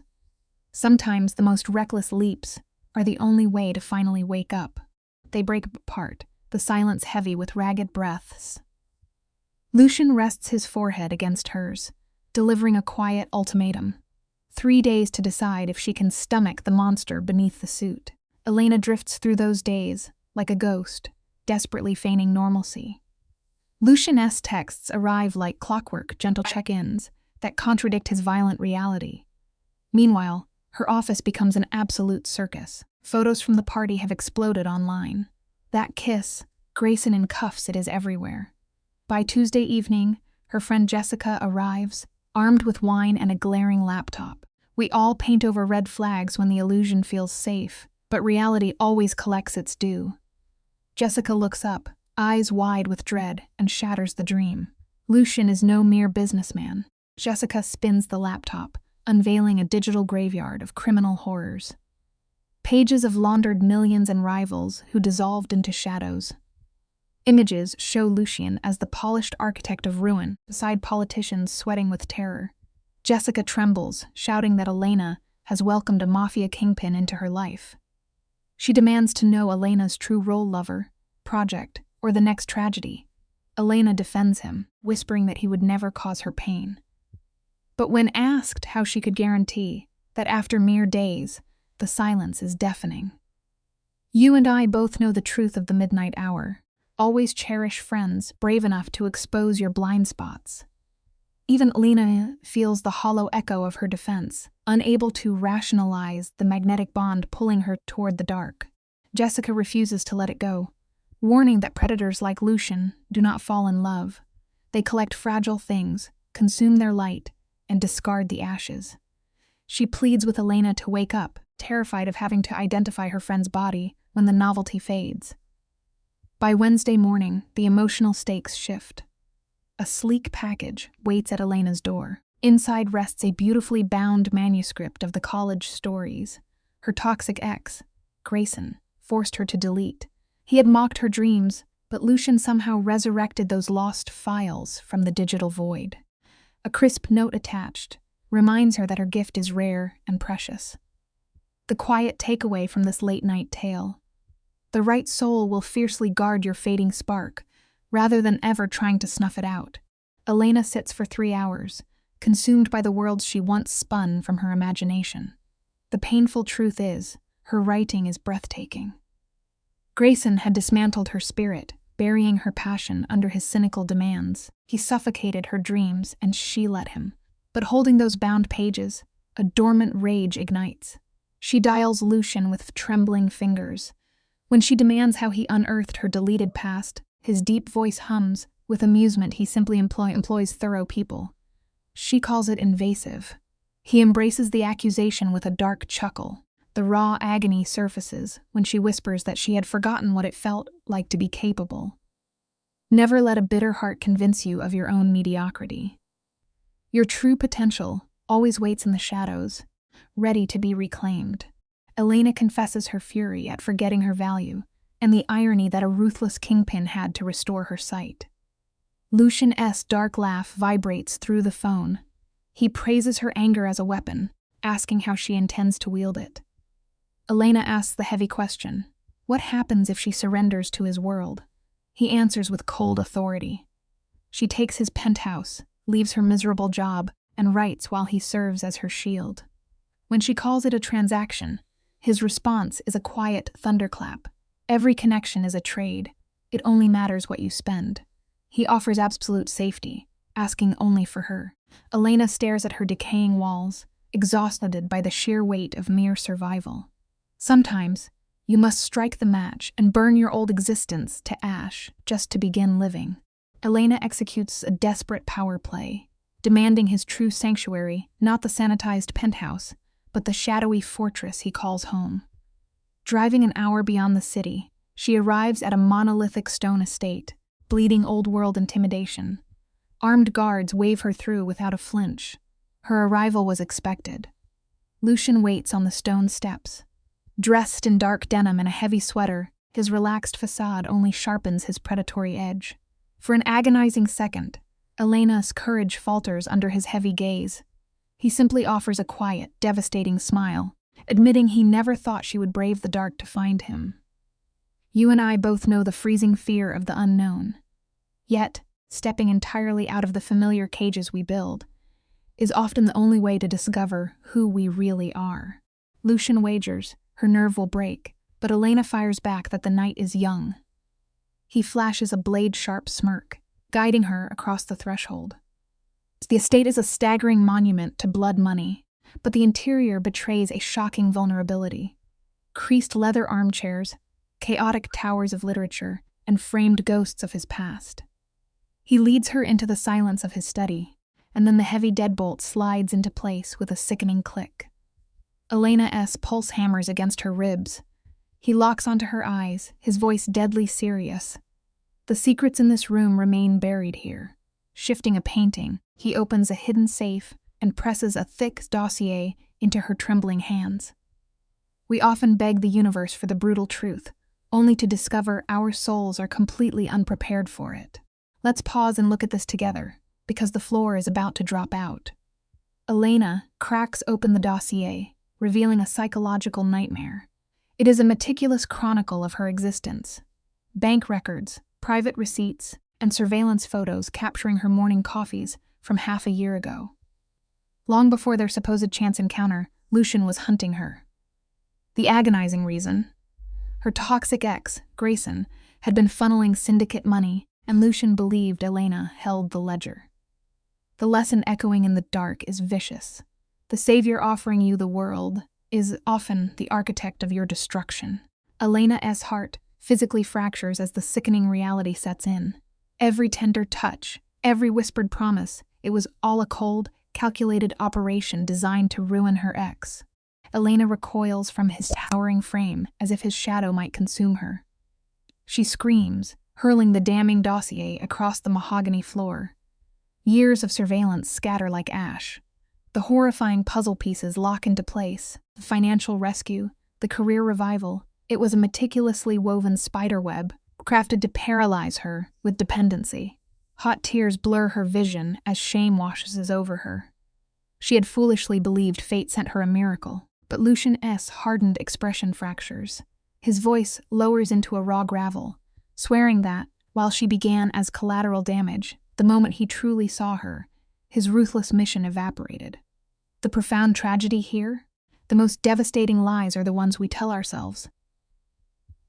Sometimes the most reckless leaps are the only way to finally wake up. They break apart, the silence heavy with ragged breaths. Lucien rests his forehead against hers, delivering a quiet ultimatum. 3 days to decide if she can stomach the monster beneath the suit. Elena drifts through those days, like a ghost, desperately feigning normalcy. Lucien's texts arrive like clockwork, gentle check-ins that contradict his violent reality. Meanwhile, her office becomes an absolute circus. Photos from the party have exploded online. That kiss, Grayson in cuffs, it is everywhere. By Tuesday evening, her friend Jessica arrives, armed with wine and a glaring laptop. We all paint over red flags when the illusion feels safe, but reality always collects its due. Jessica looks up, eyes wide with dread, and shatters the dream. Lucien is no mere businessman. Jessica spins the laptop, unveiling a digital graveyard of criminal horrors. Pages of laundered millions and rivals who dissolved into shadows. Images show Lucien as the polished architect of ruin, beside politicians sweating with terror. Jessica trembles, shouting that Elena has welcomed a Mafia kingpin into her life. She demands to know Elena's true role, lover, project, or the next tragedy. Elena defends him, whispering that he would never cause her pain. But when asked how she could guarantee that after mere days, the silence is deafening. You and I both know the truth of the midnight hour. Always cherish friends brave enough to expose your blind spots. Even Elena feels the hollow echo of her defense, unable to rationalize the magnetic bond pulling her toward the dark. Jessica refuses to let it go, warning that predators like Lucien do not fall in love. They collect fragile things, consume their light, and discard the ashes. She pleads with Elena to wake up, terrified of having to identify her friend's body when the novelty fades. By Wednesday morning, the emotional stakes shift. A sleek package waits at Elena's door. Inside rests a beautifully bound manuscript of the college stories her toxic ex, Grayson, forced her to delete. He had mocked her dreams, but Lucian somehow resurrected those lost files from the digital void. A crisp note attached reminds her that her gift is rare and precious. The quiet takeaway from this late-night tale: the right soul will fiercely guard your fading spark, rather than ever trying to snuff it out. Elena sits for 3 hours, consumed by the worlds she once spun from her imagination. The painful truth is, her writing is breathtaking. Grayson had dismantled her spirit, burying her passion under his cynical demands. He suffocated her dreams, and she let him. But holding those bound pages, a dormant rage ignites. She dials Lucian with trembling fingers. When she demands how he unearthed her deleted past, his deep voice hums. With amusement, he simply employs thorough people. She calls it invasive. He embraces the accusation with a dark chuckle. The raw agony surfaces when she whispers that she had forgotten what it felt like to be capable. Never let a bitter heart convince you of your own mediocrity. Your true potential always waits in the shadows, ready to be reclaimed. Elena confesses her fury at forgetting her value, and the irony that a ruthless kingpin had to restore her sight. Lucian's dark laugh vibrates through the phone. He praises her anger as a weapon, asking how she intends to wield it. Elena asks the heavy question: what happens if she surrenders to his world? He answers with cold authority. She takes his penthouse, leaves her miserable job, and writes while he serves as her shield. When she calls it a transaction, his response is a quiet thunderclap. Every connection is a trade. It only matters what you spend. He offers absolute safety, asking only for her. Elena stares at her decaying walls, exhausted by the sheer weight of mere survival. Sometimes, you must strike the match and burn your old existence to ash just to begin living. Elena executes a desperate power play, demanding his true sanctuary, not the sanitized penthouse, but the shadowy fortress he calls home. Driving an hour beyond the city, she arrives at a monolithic stone estate, bleeding old-world intimidation. Armed guards wave her through without a flinch. Her arrival was expected. Lucian waits on the stone steps. Dressed in dark denim and a heavy sweater, his relaxed facade only sharpens his predatory edge. For an agonizing second, Elena's courage falters under his heavy gaze. He simply offers a quiet, devastating smile, admitting he never thought she would brave the dark to find him. You and I both know the freezing fear of the unknown. Yet, stepping entirely out of the familiar cages we build is often the only way to discover who we really are. Lucian wagers her nerve will break, but Elena fires back that the night is young. He flashes a blade-sharp smirk, guiding her across the threshold. The estate is a staggering monument to blood money, but the interior betrays a shocking vulnerability. Creased leather armchairs, chaotic towers of literature, and framed ghosts of his past. He leads her into the silence of his study, and then the heavy deadbolt slides into place with a sickening click. Elena's pulse hammers against her ribs. He locks onto her eyes, his voice deadly serious. The secrets in this room remain buried here. Shifting a painting, he opens a hidden safe and presses a thick dossier into her trembling hands. We often beg the universe for the brutal truth, only to discover our souls are completely unprepared for it. Let's pause and look at this together, because the floor is about to drop out. Elena cracks open the dossier, revealing a psychological nightmare. It is a meticulous chronicle of her existence. Bank records, private receipts, and surveillance photos capturing her morning coffees from half a year ago. Long before their supposed chance encounter, Lucian was hunting her. The agonizing reason: her toxic ex, Grayson, had been funneling syndicate money, and Lucian believed Elena held the ledger. The lesson echoing in the dark is vicious. The savior offering you the world is often the architect of your destruction. Elena's heart physically fractures as the sickening reality sets in. Every tender touch, every whispered promise, it was all a cold, calculated operation designed to ruin her ex. Elena recoils from his towering frame as if his shadow might consume her. She screams, hurling the damning dossier across the mahogany floor. Years of surveillance scatter like ash. The horrifying puzzle pieces lock into place. The financial rescue, the career revival. It was a meticulously woven spiderweb, crafted to paralyze her with dependency. Hot tears blur her vision as shame washes over her. She had foolishly believed fate sent her a miracle, but Lucian S. hardened expression fractures. His voice lowers into a raw gravel, swearing that, while she began as collateral damage, the moment he truly saw her, his ruthless mission evaporated. The profound tragedy here? The most devastating lies are the ones we tell ourselves.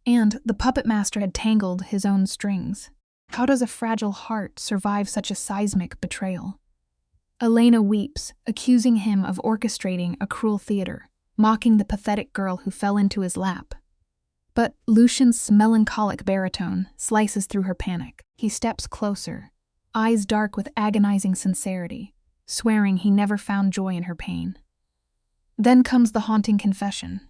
And the puppet master had tangled his own strings. How does a fragile heart survive such a seismic betrayal? Elena weeps, accusing him of orchestrating a cruel theater, mocking the pathetic girl who fell into his lap. But Lucian's melancholic baritone slices through her panic. He steps closer, eyes dark with agonizing sincerity, swearing he never found joy in her pain. Then comes the haunting confession.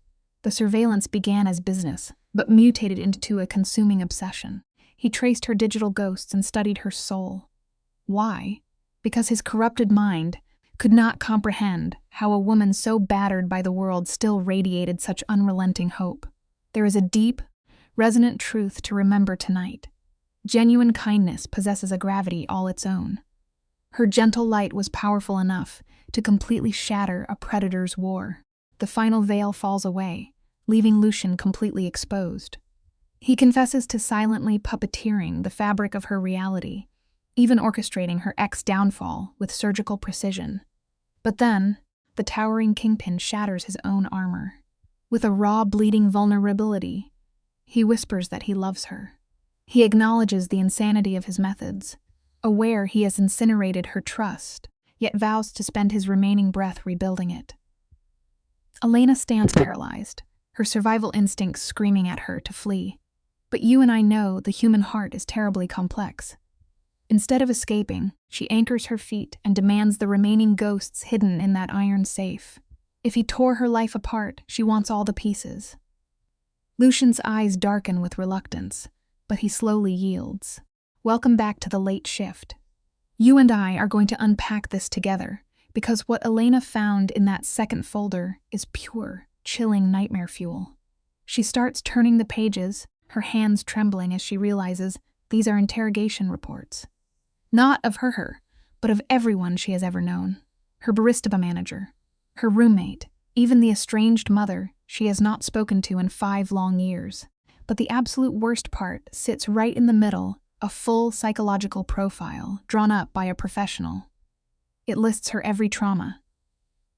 The surveillance began as business, but mutated into a consuming obsession. He traced her digital ghosts and studied her soul. Why? Because his corrupted mind could not comprehend how a woman so battered by the world still radiated such unrelenting hope. There is a deep, resonant truth to remember tonight. Genuine kindness possesses a gravity all its own. Her gentle light was powerful enough to completely shatter a predator's war. The final veil falls away, leaving Lucian completely exposed. He confesses to silently puppeteering the fabric of her reality, even orchestrating her ex-downfall with surgical precision. But then, the towering kingpin shatters his own armor. With a raw, bleeding vulnerability, he whispers that he loves her. He acknowledges the insanity of his methods, aware he has incinerated her trust, yet vows to spend his remaining breath rebuilding it. Elena stands paralyzed, her survival instincts screaming at her to flee. But you and I know the human heart is terribly complex. Instead of escaping, she anchors her feet and demands the remaining ghosts hidden in that iron safe. If he tore her life apart, she wants all the pieces. Lucian's eyes darken with reluctance, but he slowly yields. Welcome back to the late shift. You and I are going to unpack this together, because what Elena found in that second folder is pure, chilling nightmare fuel. She starts turning the pages, her hands trembling as she realizes these are interrogation reports. Not of her, but of everyone she has ever known. Her barista manager, her roommate, even the estranged mother she has not spoken to in 5 long years. But the absolute worst part sits right in the middle, a full psychological profile drawn up by a professional. It lists her every trauma.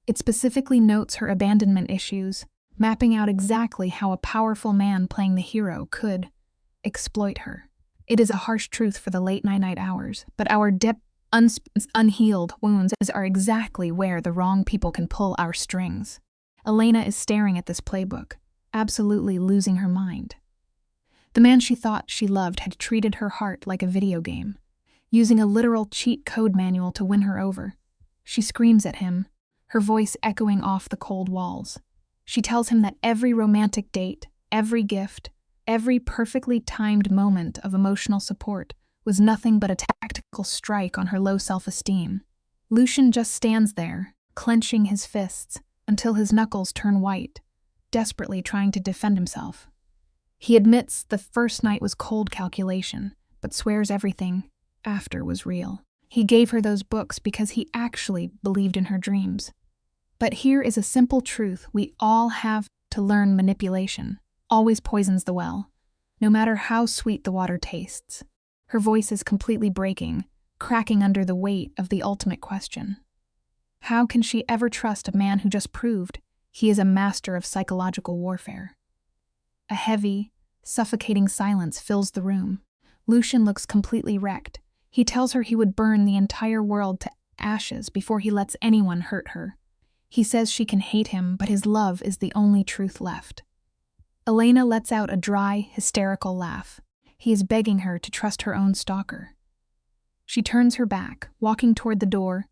It specifically notes her abandonment issues, mapping out exactly how a powerful man playing the hero could exploit her. It is a harsh truth for the late night hours, but our unhealed wounds are exactly where the wrong people can pull our strings. Elena is staring at this playbook, absolutely losing her mind. The man she thought she loved had treated her heart like a video game, using a literal cheat code manual to win her over. She screams at him, her voice echoing off the cold walls. She tells him that every romantic date, every gift, every perfectly timed moment of emotional support was nothing but a tactical strike on her low self-esteem. Lucian just stands there, clenching his fists until his knuckles turn white, desperately trying to defend himself. He admits the first night was cold calculation, but swears everything after was real. He gave her those books because he actually believed in her dreams. But here is a simple truth we all have to learn: manipulation always poisons the well, no matter how sweet the water tastes. Her voice is completely breaking, cracking under the weight of the ultimate question. How can she ever trust a man who just proved he is a master of psychological warfare? A heavy, suffocating silence fills the room. Lucian looks completely wrecked. He tells her he would burn the entire world to ashes before he lets anyone hurt her. He says she can hate him, but his love is the only truth left. Elena lets out a dry, hysterical laugh. He is begging her to trust her own stalker. She turns her back, walking toward the door,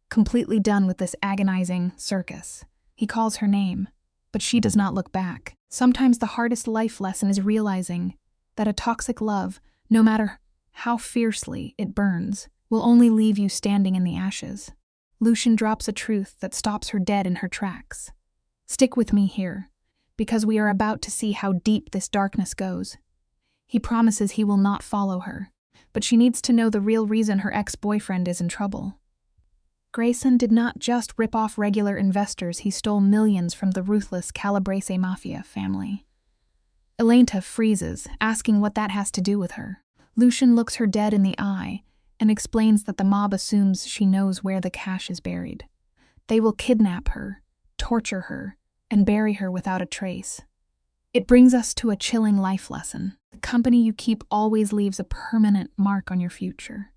completely done with this agonizing circus. He calls her name, but she does not look back. Sometimes the hardest life lesson is realizing that a toxic love, no matter how fiercely it burns, will only leave you standing in the ashes. Lucian drops a truth that stops her dead in her tracks. Stick with me here, because we are about to see how deep this darkness goes. He promises he will not follow her, but she needs to know the real reason her ex-boyfriend is in trouble. Grayson did not just rip off regular investors, he stole millions from the ruthless Calabrese Mafia family. Elena freezes, asking what that has to do with her. Lucian looks her dead in the eye and explains that the mob assumes she knows where the cash is buried. They will kidnap her, torture her, and bury her without a trace. It brings us to a chilling life lesson. The company you keep always leaves a permanent mark on your future.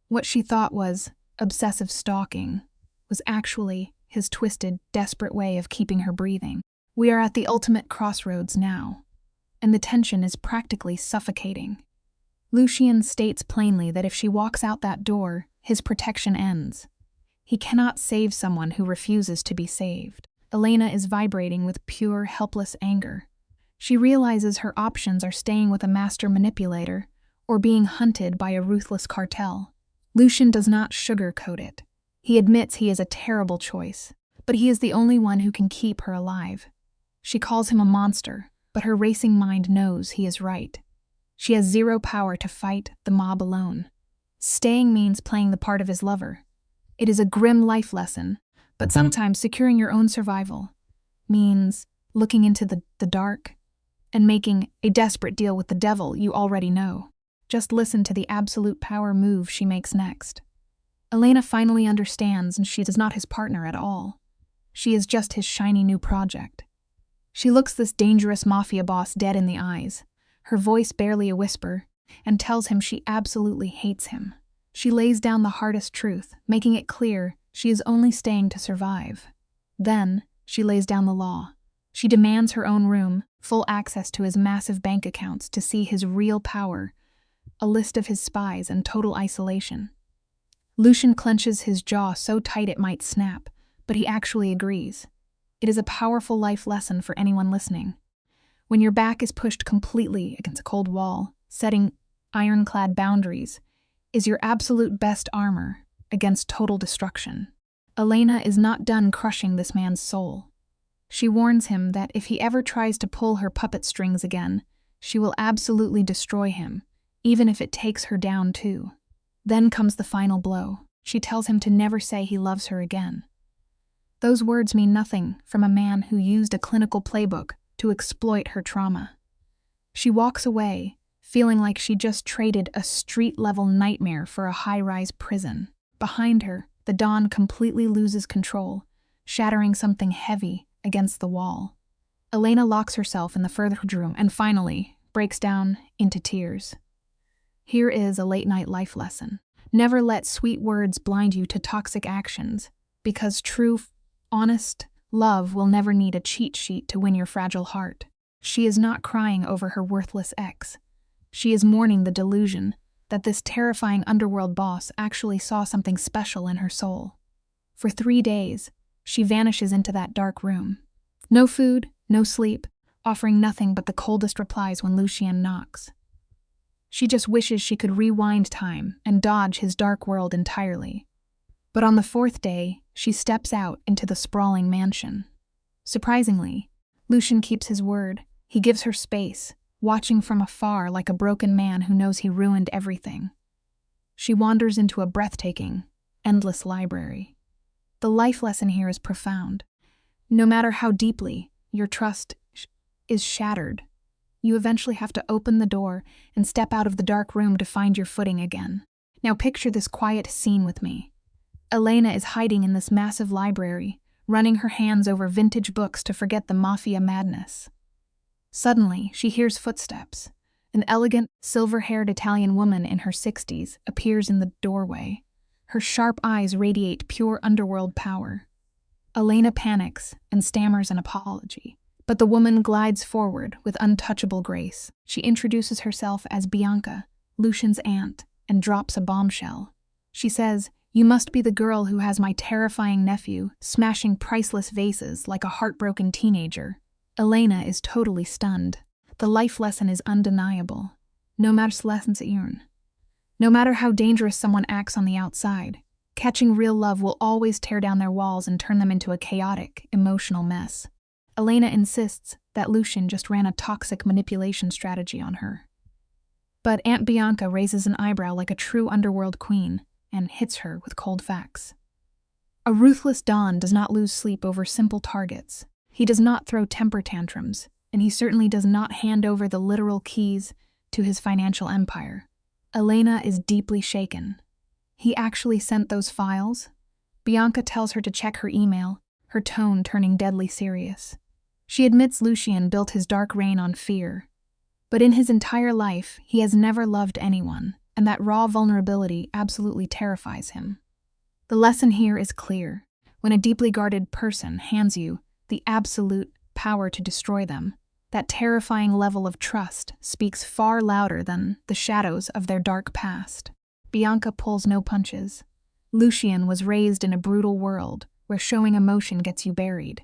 What she thought was obsessive stalking was actually his twisted, desperate way of keeping her breathing. We are at the ultimate crossroads now, and the tension is practically suffocating. Lucian states plainly that if she walks out that door, his protection ends. He cannot save someone who refuses to be saved. Elena is vibrating with pure, helpless anger. She realizes her options are staying with a master manipulator or being hunted by a ruthless cartel. Lucian does not sugarcoat it. He admits he is a terrible choice, but he is the only one who can keep her alive. She calls him a monster, but her racing mind knows he is right. She has zero power to fight the mob alone. Staying means playing the part of his lover. It is a grim life lesson, but sometimes securing your own survival means looking into the dark and making a desperate deal with the devil you already know. Just listen to the absolute power move she makes next. Elena finally understands, and she is not his partner at all. She is just his shiny new project. She looks this dangerous mafia boss dead in the eyes, her voice barely a whisper, and tells him she absolutely hates him. She lays down the hardest truth, making it clear she is only staying to survive. Then, she lays down the law. She demands her own room, full access to his massive bank accounts to see his real power, a list of his spies, and total isolation. Lucian clenches his jaw so tight it might snap, but he actually agrees. It is a powerful life lesson for anyone listening. When your back is pushed completely against a cold wall, setting ironclad boundaries is your absolute best armor against total destruction. Elena is not done crushing this man's soul. She warns him that if he ever tries to pull her puppet strings again, she will absolutely destroy him, even if it takes her down too. Then comes the final blow. She tells him to never say he loves her again. Those words mean nothing from a man who used a clinical playbook to exploit her trauma. She walks away, feeling like she just traded a street-level nightmare for a high-rise prison. Behind her, the dawn completely loses control, shattering something heavy against the wall. Elena locks herself in the further room and finally breaks down into tears. Here is a late-night life lesson. Never let sweet words blind you to toxic actions, because true, honest love will never need a cheat sheet to win your fragile heart. She is not crying over her worthless ex. She is mourning the delusion that this terrifying underworld boss actually saw something special in her soul. For 3 days, she vanishes into that dark room. No food, no sleep, offering nothing but the coldest replies when Lucian knocks. She just wishes she could rewind time and dodge his dark world entirely. But on the 4th day, she steps out into the sprawling mansion. Surprisingly, Lucian keeps his word. He gives her space, watching from afar like a broken man who knows he ruined everything. She wanders into a breathtaking, endless library. The life lesson here is profound. No matter how deeply your trust is shattered, you eventually have to open the door and step out of the dark room to find your footing again. Now picture this quiet scene with me. Elena is hiding in this massive library, running her hands over vintage books to forget the Mafia madness. Suddenly, she hears footsteps. An elegant, silver-haired Italian woman in her 60s appears in the doorway. Her sharp eyes radiate pure underworld power. Elena panics and stammers an apology, but the woman glides forward with untouchable grace. She introduces herself as Bianca, Lucian's aunt, and drops a bombshell. She says, "You must be the girl who has my terrifying nephew smashing priceless vases like a heartbroken teenager." Elena is totally stunned. The life lesson is undeniable. No matter how dangerous someone acts on the outside, catching real love will always tear down their walls and turn them into a chaotic, emotional mess. Elena insists that Lucian just ran a toxic manipulation strategy on her. But Aunt Bianca raises an eyebrow like a true underworld queen and hits her with cold facts. A ruthless Don does not lose sleep over simple targets. He does not throw temper tantrums, and he certainly does not hand over the literal keys to his financial empire. Elena is deeply shaken. He actually sent those files? Bianca tells her to check her email, her tone turning deadly serious. She admits Lucian built his dark reign on fear. But in his entire life, he has never loved anyone, and that raw vulnerability absolutely terrifies him. The lesson here is clear. When a deeply guarded person hands you the absolute power to destroy them, that terrifying level of trust speaks far louder than the shadows of their dark past. Bianca pulls no punches. Lucian was raised in a brutal world where showing emotion gets you buried.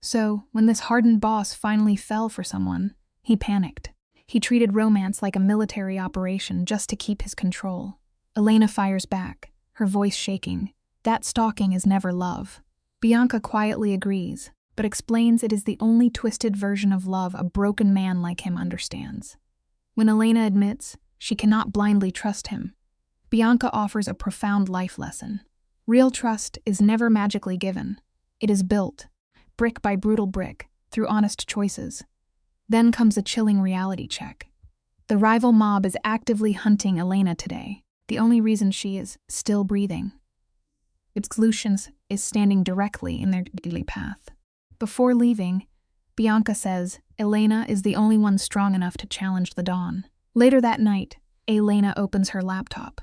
So, when this hardened boss finally fell for someone, he panicked. He treated romance like a military operation just to keep his control. Elena fires back, her voice shaking. That stalking is never love. Bianca quietly agrees, but explains it is the only twisted version of love a broken man like him understands. When Elena admits she cannot blindly trust him, Bianca offers a profound life lesson. Real trust is never magically given. It is built, brick by brutal brick, through honest choices. Then comes a chilling reality check. The rival mob is actively hunting Elena today, the only reason she is still breathing. Its Lucian is standing directly in their daily path. Before leaving, Bianca says Elena is the only one strong enough to challenge the Dawn. Later that night, Elena opens her laptop.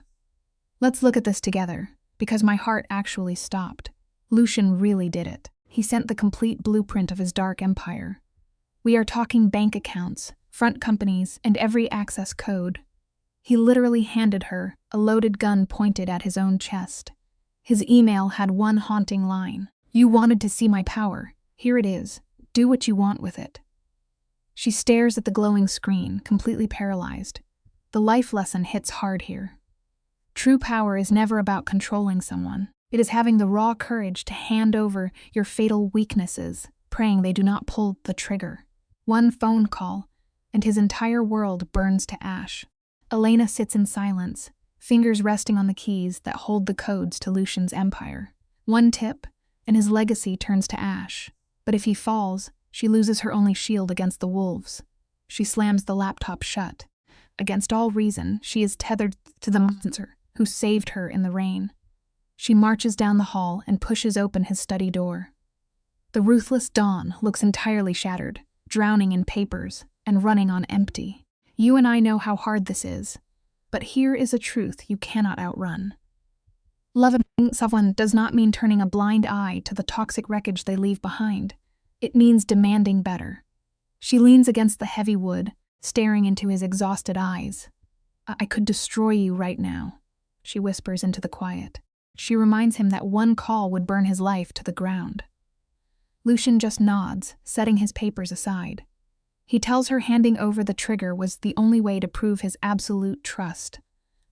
Let's look at this together, because my heart actually stopped. Lucian really did it. He sent the complete blueprint of his dark empire. We are talking bank accounts, front companies, and every access code. He literally handed her a loaded gun pointed at his own chest. His email had one haunting line. You wanted to see my power. Here it is. Do what you want with it. She stares at the glowing screen, completely paralyzed. The life lesson hits hard here. True power is never about controlling someone. It is having the raw courage to hand over your fatal weaknesses, praying they do not pull the trigger. One phone call, and his entire world burns to ash. Elena sits in silence, fingers resting on the keys that hold the codes to Lucian's empire. One tip, and his legacy turns to ash. But if he falls, she loses her only shield against the wolves. She slams the laptop shut. Against all reason, she is tethered to the monster who saved her in the rain. She marches down the hall and pushes open his study door. The ruthless Dawn looks entirely shattered, drowning in papers and running on empty. You and I know how hard this is, but here is a truth you cannot outrun. Loving someone does not mean turning a blind eye to the toxic wreckage they leave behind. It means demanding better. She leans against the heavy wood, staring into his exhausted eyes. I could destroy you right now, she whispers into the quiet. She reminds him that one call would burn his life to the ground. Lucian just nods, setting his papers aside. He tells her handing over the trigger was the only way to prove his absolute trust.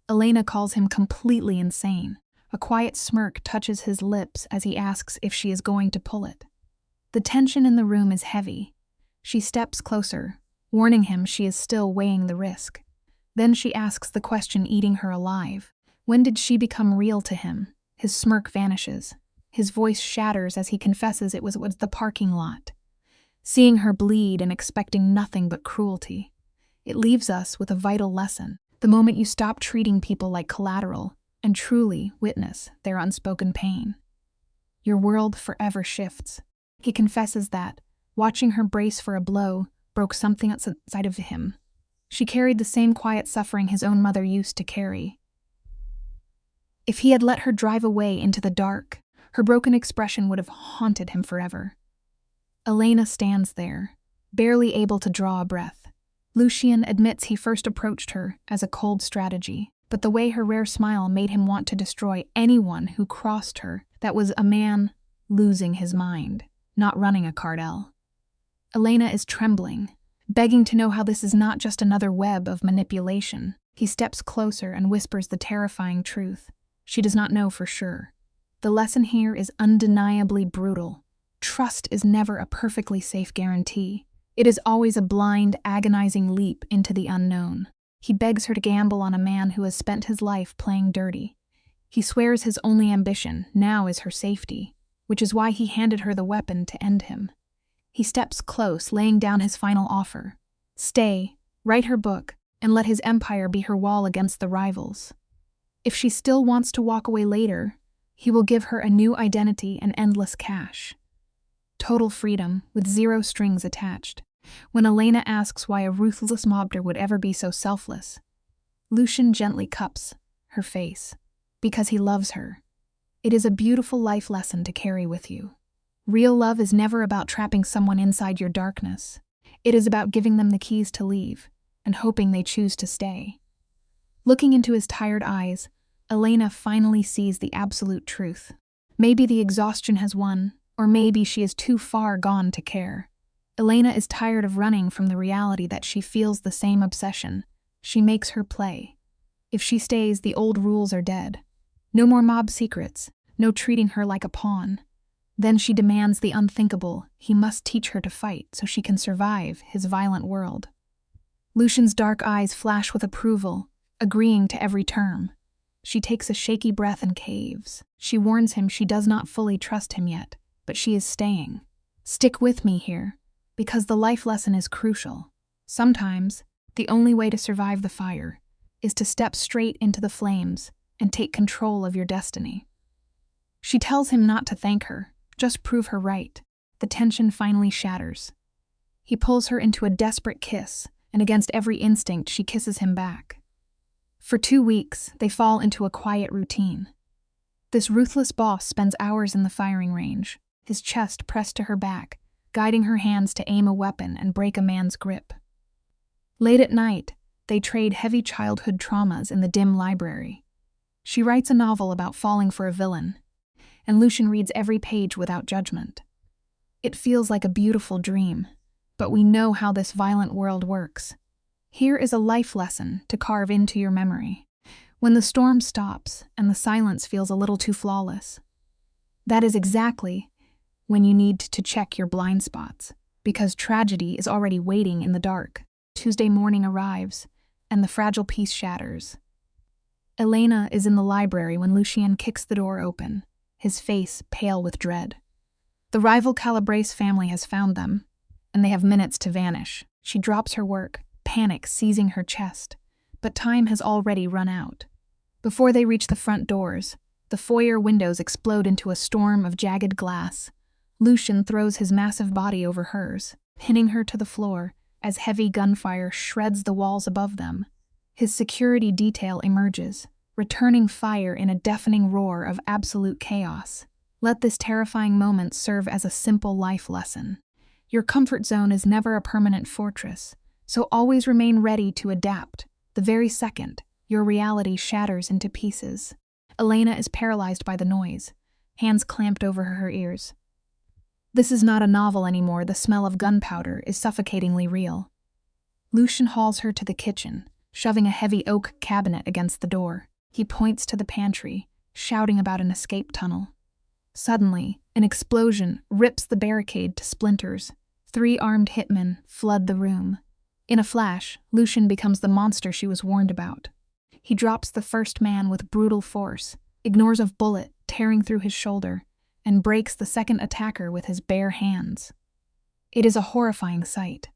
Elena calls him completely insane. A quiet smirk touches his lips as he asks if she is going to pull it. The tension in the room is heavy. She steps closer, warning him she is still weighing the risk. Then she asks the question eating her alive. When did she become real to him? His smirk vanishes. His voice shatters as he confesses it was the parking lot. Seeing her bleed and expecting nothing but cruelty. It leaves us with a vital lesson. The moment you stop treating people like collateral and truly witness their unspoken pain, your world forever shifts. He confesses that, watching her brace for a blow, broke something outside of him. She carried the same quiet suffering his own mother used to carry. If he had let her drive away into the dark, her broken expression would have haunted him forever. Elena stands there, barely able to draw a breath. Lucian admits he first approached her as a cold strategy, but the way her rare smile made him want to destroy anyone who crossed her. That was a man losing his mind, not running a cartel. Elena is trembling, begging to know how this is not just another web of manipulation. He steps closer and whispers the terrifying truth. She does not know for sure. The lesson here is undeniably brutal. Trust is never a perfectly safe guarantee. It is always a blind, agonizing leap into the unknown. He begs her to gamble on a man who has spent his life playing dirty. He swears his only ambition now is her safety, which is why he handed her the weapon to end him. He steps close, laying down his final offer. Stay, write her book, and let his empire be her wall against the rivals. If she still wants to walk away later, he will give her a new identity and endless cash. Total freedom, with zero strings attached. When Elena asks why a ruthless mobster would ever be so selfless, Lucian gently cups her face. Because he loves her. It is a beautiful life lesson to carry with you. Real love is never about trapping someone inside your darkness. It is about giving them the keys to leave, and hoping they choose to stay. Looking into his tired eyes, Elena finally sees the absolute truth. Maybe the exhaustion has won, or maybe she is too far gone to care. Elena is tired of running from the reality that she feels the same obsession. She makes her play. If she stays, the old rules are dead. No more mob secrets, no treating her like a pawn. Then she demands the unthinkable. He must teach her to fight so she can survive his violent world. Lucian's dark eyes flash with approval, agreeing to every term. She takes a shaky breath and caves. She warns him she does not fully trust him yet, but she is staying. Stick with me here, because the life lesson is crucial. Sometimes, the only way to survive the fire is to step straight into the flames and take control of your destiny. She tells him not to thank her, just prove her right. The tension finally shatters. He pulls her into a desperate kiss, and against every instinct she kisses him back. For 2 weeks, they fall into a quiet routine. This ruthless boss spends hours in the firing range, his chest pressed to her back, guiding her hands to aim a weapon and break a man's grip. Late at night, they trade heavy childhood traumas in the dim library. She writes a novel about falling for a villain, and Lucian reads every page without judgment. It feels like a beautiful dream, but we know how this violent world works. Here is a life lesson to carve into your memory. When the storm stops and the silence feels a little too flawless, that is exactly when you need to check your blind spots, because tragedy is already waiting in the dark. Tuesday morning arrives, and the fragile peace shatters. Elena is in the library when Lucian kicks the door open, his face pale with dread. The rival Calabrese family has found them, and they have minutes to vanish. She drops her work, panic seizing her chest, but time has already run out. Before they reach the front doors, the foyer windows explode into a storm of jagged glass. Lucian throws his massive body over hers, pinning her to the floor as heavy gunfire shreds the walls above them. His security detail emerges, returning fire in a deafening roar of absolute chaos. Let this terrifying moment serve as a simple life lesson. Your comfort zone is never a permanent fortress, so always remain ready to adapt the very second your reality shatters into pieces. Elena is paralyzed by the noise, hands clamped over her ears. This is not a novel anymore. The smell of gunpowder is suffocatingly real. Lucian hauls her to the kitchen, shoving a heavy oak cabinet against the door. He points to the pantry, shouting about an escape tunnel. Suddenly, an explosion rips the barricade to splinters. 3 armed hitmen flood the room. In a flash, Lucian becomes the monster she was warned about. He drops the first man with brutal force, ignores a bullet tearing through his shoulder, and breaks the second attacker with his bare hands. It is a horrifying sight.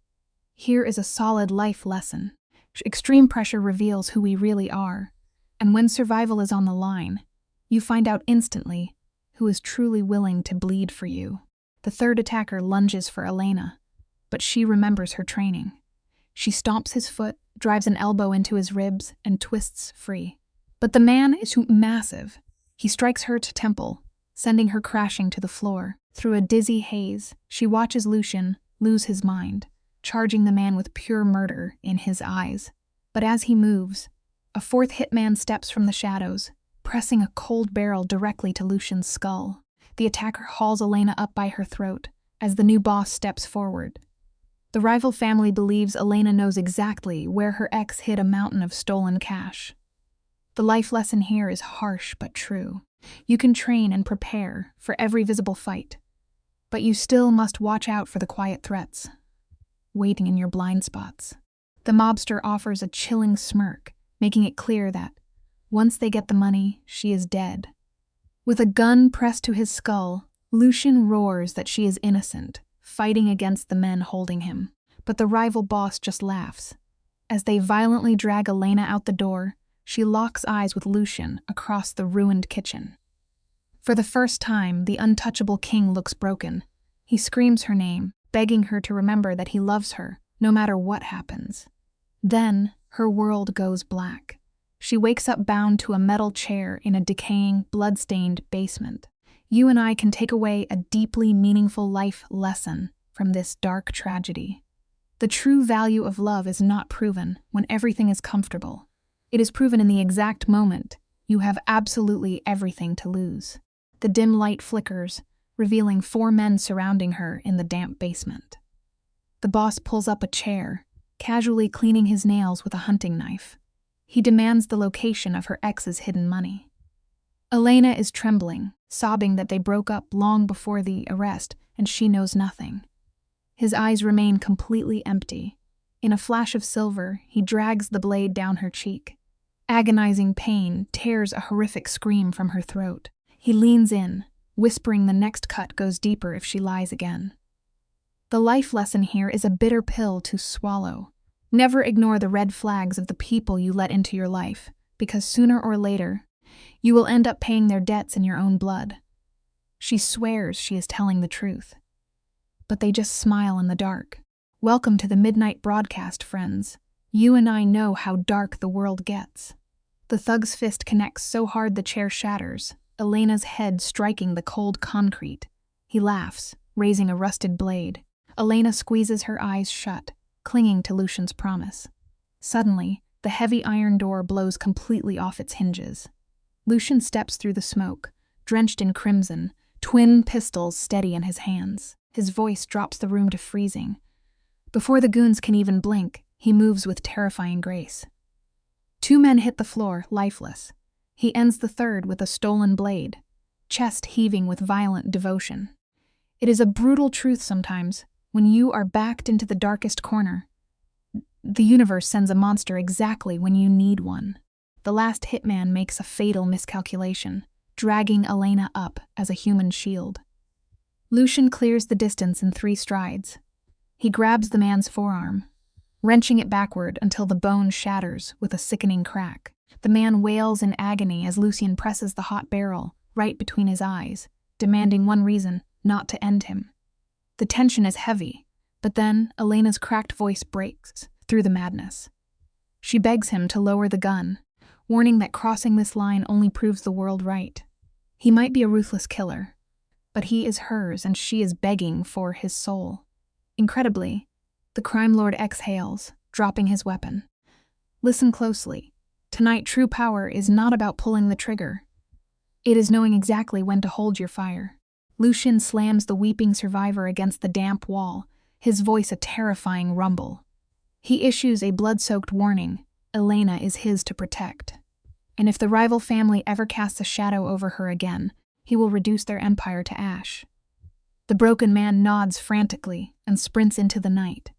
Here is a solid life lesson. Extreme pressure reveals who we really are, and when survival is on the line, you find out instantly who is truly willing to bleed for you. The third attacker lunges for Elena, but she remembers her training. She stomps his foot, drives an elbow into his ribs, and twists free. But the man is too massive. He strikes her to temple, sending her crashing to the floor. Through a dizzy haze, she watches Lucian lose his mind, charging the man with pure murder in his eyes. But as he moves, a fourth hitman steps from the shadows, pressing a cold barrel directly to Lucian's skull. The attacker hauls Elena up by her throat as the new boss steps forward. The rival family believes Elena knows exactly where her ex hid a mountain of stolen cash. The life lesson here is harsh but true. You can train and prepare for every visible fight, but you still must watch out for the quiet threats waiting in your blind spots. The mobster offers a chilling smirk, making it clear that once they get the money, she is dead. With a gun pressed to his skull, Lucian roars that she is innocent, fighting against the men holding him. But the rival boss just laughs. As they violently drag Elena out the door, she locks eyes with Lucian across the ruined kitchen. For the first time, the untouchable king looks broken. He screams her name, begging her to remember that he loves her, no matter what happens. Then, her world goes black. She wakes up bound to a metal chair in a decaying, blood-stained basement. You and I can take away a deeply meaningful life lesson from this dark tragedy. The true value of love is not proven when everything is comfortable. It is proven in the exact moment you have absolutely everything to lose. The dim light flickers, revealing 4 men surrounding her in the damp basement. The boss pulls up a chair, casually cleaning his nails with a hunting knife. He demands the location of her ex's hidden money. Elena is trembling, sobbing that they broke up long before the arrest and she knows nothing. His eyes remain completely empty. In a flash of silver, he drags the blade down her cheek. Agonizing pain tears a horrific scream from her throat. He leans in, whispering the next cut goes deeper if she lies again. The life lesson here is a bitter pill to swallow. Never ignore the red flags of the people you let into your life, because sooner or later, you will end up paying their debts in your own blood. She swears she is telling the truth, but they just smile in the dark. Welcome to the midnight broadcast, friends. You and I know how dark the world gets. The thug's fist connects so hard the chair shatters, Elena's head striking the cold concrete. He laughs, raising a rusted blade. Elena squeezes her eyes shut, clinging to Lucian's promise. Suddenly, the heavy iron door blows completely off its hinges. Lucian steps through the smoke, drenched in crimson, twin pistols steady in his hands. His voice drops the room to freezing. Before the goons can even blink, he moves with terrifying grace. 2 men hit the floor, lifeless. He ends the third with a stolen blade, chest heaving with violent devotion. It is a brutal truth sometimes. When you are backed into the darkest corner, the universe sends a monster exactly when you need one. The last hitman makes a fatal miscalculation, dragging Elena up as a human shield. Lucian clears the distance in 3 strides. He grabs the man's forearm, wrenching it backward until the bone shatters with a sickening crack. The man wails in agony as Lucian presses the hot barrel right between his eyes, demanding one reason, not to end him. The tension is heavy, but then Elena's cracked voice breaks through the madness. She begs him to lower the gun, warning that crossing this line only proves the world right. He might be a ruthless killer, but he is hers and she is begging for his soul. Incredibly, the crime lord exhales, dropping his weapon. Listen closely. Tonight, true power is not about pulling the trigger. It is knowing exactly when to hold your fire. Lucian slams the weeping survivor against the damp wall, his voice a terrifying rumble. He issues a blood-soaked warning. Elena is his to protect. And if the rival family ever casts a shadow over her again, he will reduce their empire to ash. The broken man nods frantically and sprints into the night.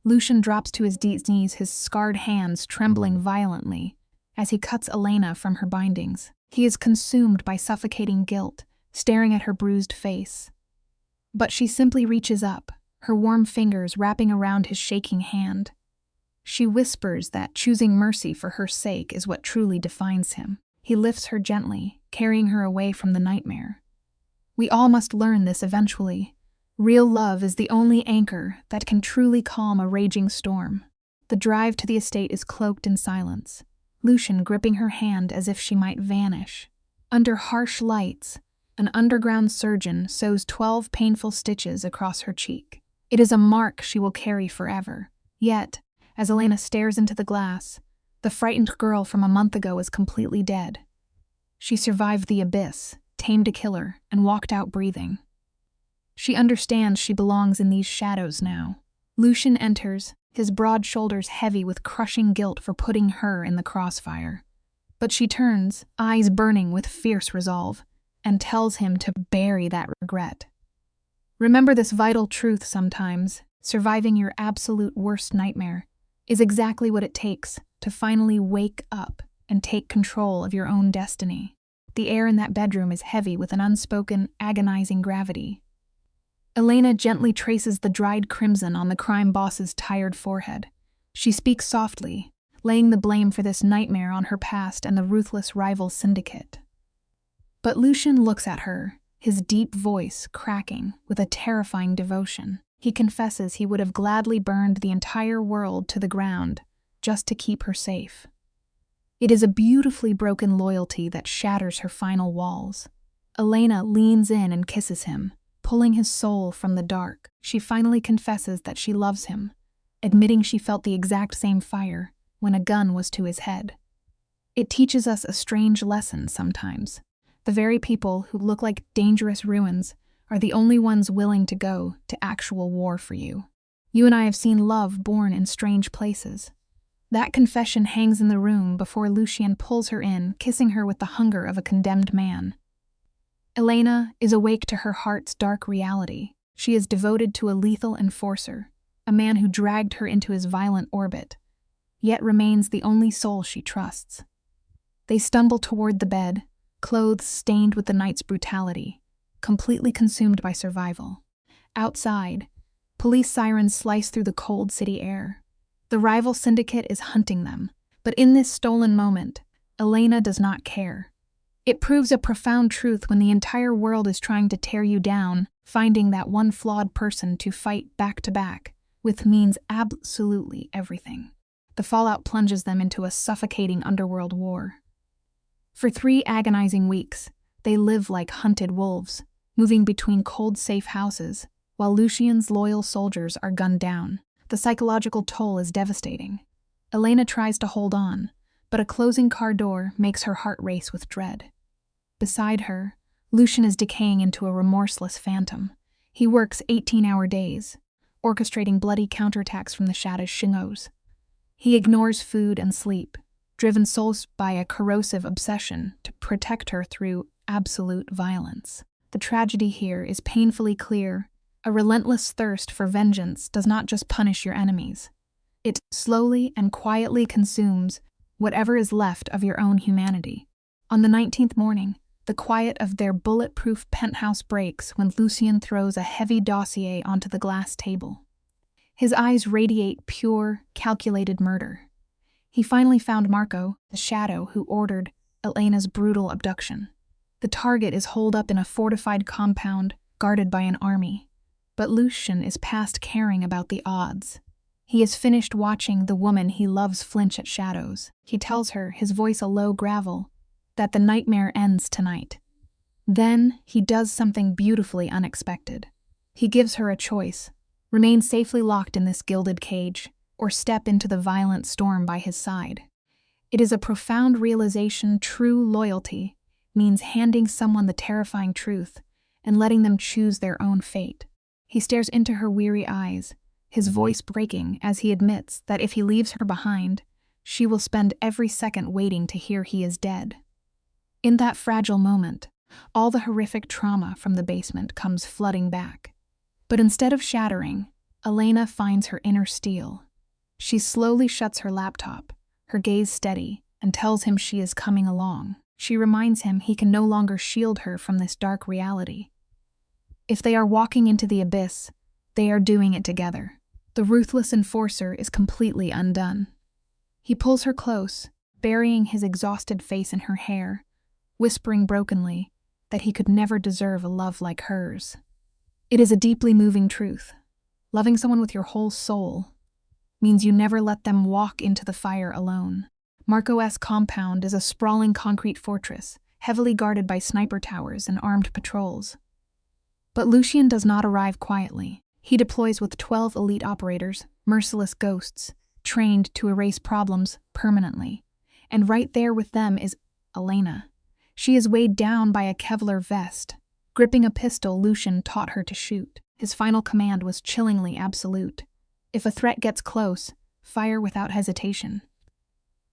Lucian drops to his knees, his scarred hands trembling violently as he cuts Elena from her bindings. He is consumed by suffocating guilt, staring at her bruised face. But she simply reaches up, her warm fingers wrapping around his shaking hand. She whispers that choosing mercy for her sake is what truly defines him. He lifts her gently, carrying her away from the nightmare. We all must learn this eventually. Real love is the only anchor that can truly calm a raging storm. The drive to the estate is cloaked in silence, Lucian gripping her hand as if she might vanish. Under harsh lights, an underground surgeon sews 12 painful stitches across her cheek. It is a mark she will carry forever. Yet, as Elena stares into the glass, the frightened girl from a month ago is completely dead. She survived the abyss, tamed a killer, and walked out breathing. She understands she belongs in these shadows now. Lucian enters, his broad shoulders heavy with crushing guilt for putting her in the crossfire. But she turns, eyes burning with fierce resolve, and tells him to bury that regret. Remember this vital truth sometimes: surviving your absolute worst nightmare is exactly what it takes to finally wake up and take control of your own destiny. The air in that bedroom is heavy with an unspoken, agonizing gravity. Elena gently traces the dried crimson on the crime boss's tired forehead. She speaks softly, laying the blame for this nightmare on her past and the ruthless rival syndicate. But Lucian looks at her, his deep voice cracking with a terrifying devotion. He confesses he would have gladly burned the entire world to the ground just to keep her safe. It is a beautifully broken loyalty that shatters her final walls. Elena leans in and kisses him, pulling his soul from the dark. She finally confesses that she loves him, admitting she felt the exact same fire when a gun was to his head. It teaches us a strange lesson sometimes. The very people who look like dangerous ruins are the only ones willing to go to actual war for you. You and I have seen love born in strange places. That confession hangs in the room before Lucian pulls her in, kissing her with the hunger of a condemned man. Elena is awake to her heart's dark reality. She is devoted to a lethal enforcer, a man who dragged her into his violent orbit, yet remains the only soul she trusts. They stumble toward the bed, clothes stained with the night's brutality, completely consumed by survival. Outside, police sirens slice through the cold city air. The rival syndicate is hunting them, but in this stolen moment, Elena does not care. It proves a profound truth: when the entire world is trying to tear you down, finding that one flawed person to fight back to back with means absolutely everything. The fallout plunges them into a suffocating underworld war. For 3 agonizing weeks, they live like hunted wolves, moving between cold, safe houses, while Lucian's loyal soldiers are gunned down. The psychological toll is devastating. Elena tries to hold on, but a closing car door makes her heart race with dread. Beside her, Lucian is decaying into a remorseless phantom. He works 18-hour days, orchestrating bloody counterattacks from the shadows. He ignores food and sleep, driven solely by a corrosive obsession to protect her through absolute violence. The tragedy here is painfully clear. A relentless thirst for vengeance does not just punish your enemies. It slowly and quietly consumes whatever is left of your own humanity. On the 19th morning, the quiet of their bulletproof penthouse breaks when Lucian throws a heavy dossier onto the glass table. His eyes radiate pure, calculated murder. He finally found Marco, the shadow who ordered Elena's brutal abduction. The target is holed up in a fortified compound guarded by an army. But Lucian is past caring about the odds. He has finished watching the woman he loves flinch at shadows. He tells her, his voice a low gravel, that the nightmare ends tonight. Then he does something beautifully unexpected. He gives her a choice: remain safely locked in this gilded cage, or step into the violent storm by his side. It is a profound realization. True loyalty means handing someone the terrifying truth and letting them choose their own fate. He stares into her weary eyes, his voice breaking as he admits that if he leaves her behind, she will spend every second waiting to hear he is dead. In that fragile moment, all the horrific trauma from the basement comes flooding back. But instead of shattering, Elena finds her inner steel. She slowly shuts her laptop, her gaze steady, and tells him she is coming along. She reminds him he can no longer shield her from this dark reality. If they are walking into the abyss, they are doing it together. The ruthless enforcer is completely undone. He pulls her close, burying his exhausted face in her hair, whispering brokenly that he could never deserve a love like hers. It is a deeply moving truth. Loving someone with your whole soul means you never let them walk into the fire alone. Marco's compound is a sprawling concrete fortress, heavily guarded by sniper towers and armed patrols. But Lucian does not arrive quietly. He deploys with 12 elite operators, merciless ghosts, trained to erase problems permanently. And right there with them is Elena. She is weighed down by a Kevlar vest. Gripping a pistol Lucian taught her to shoot. His final command was chillingly absolute: If a threat gets close, fire without hesitation.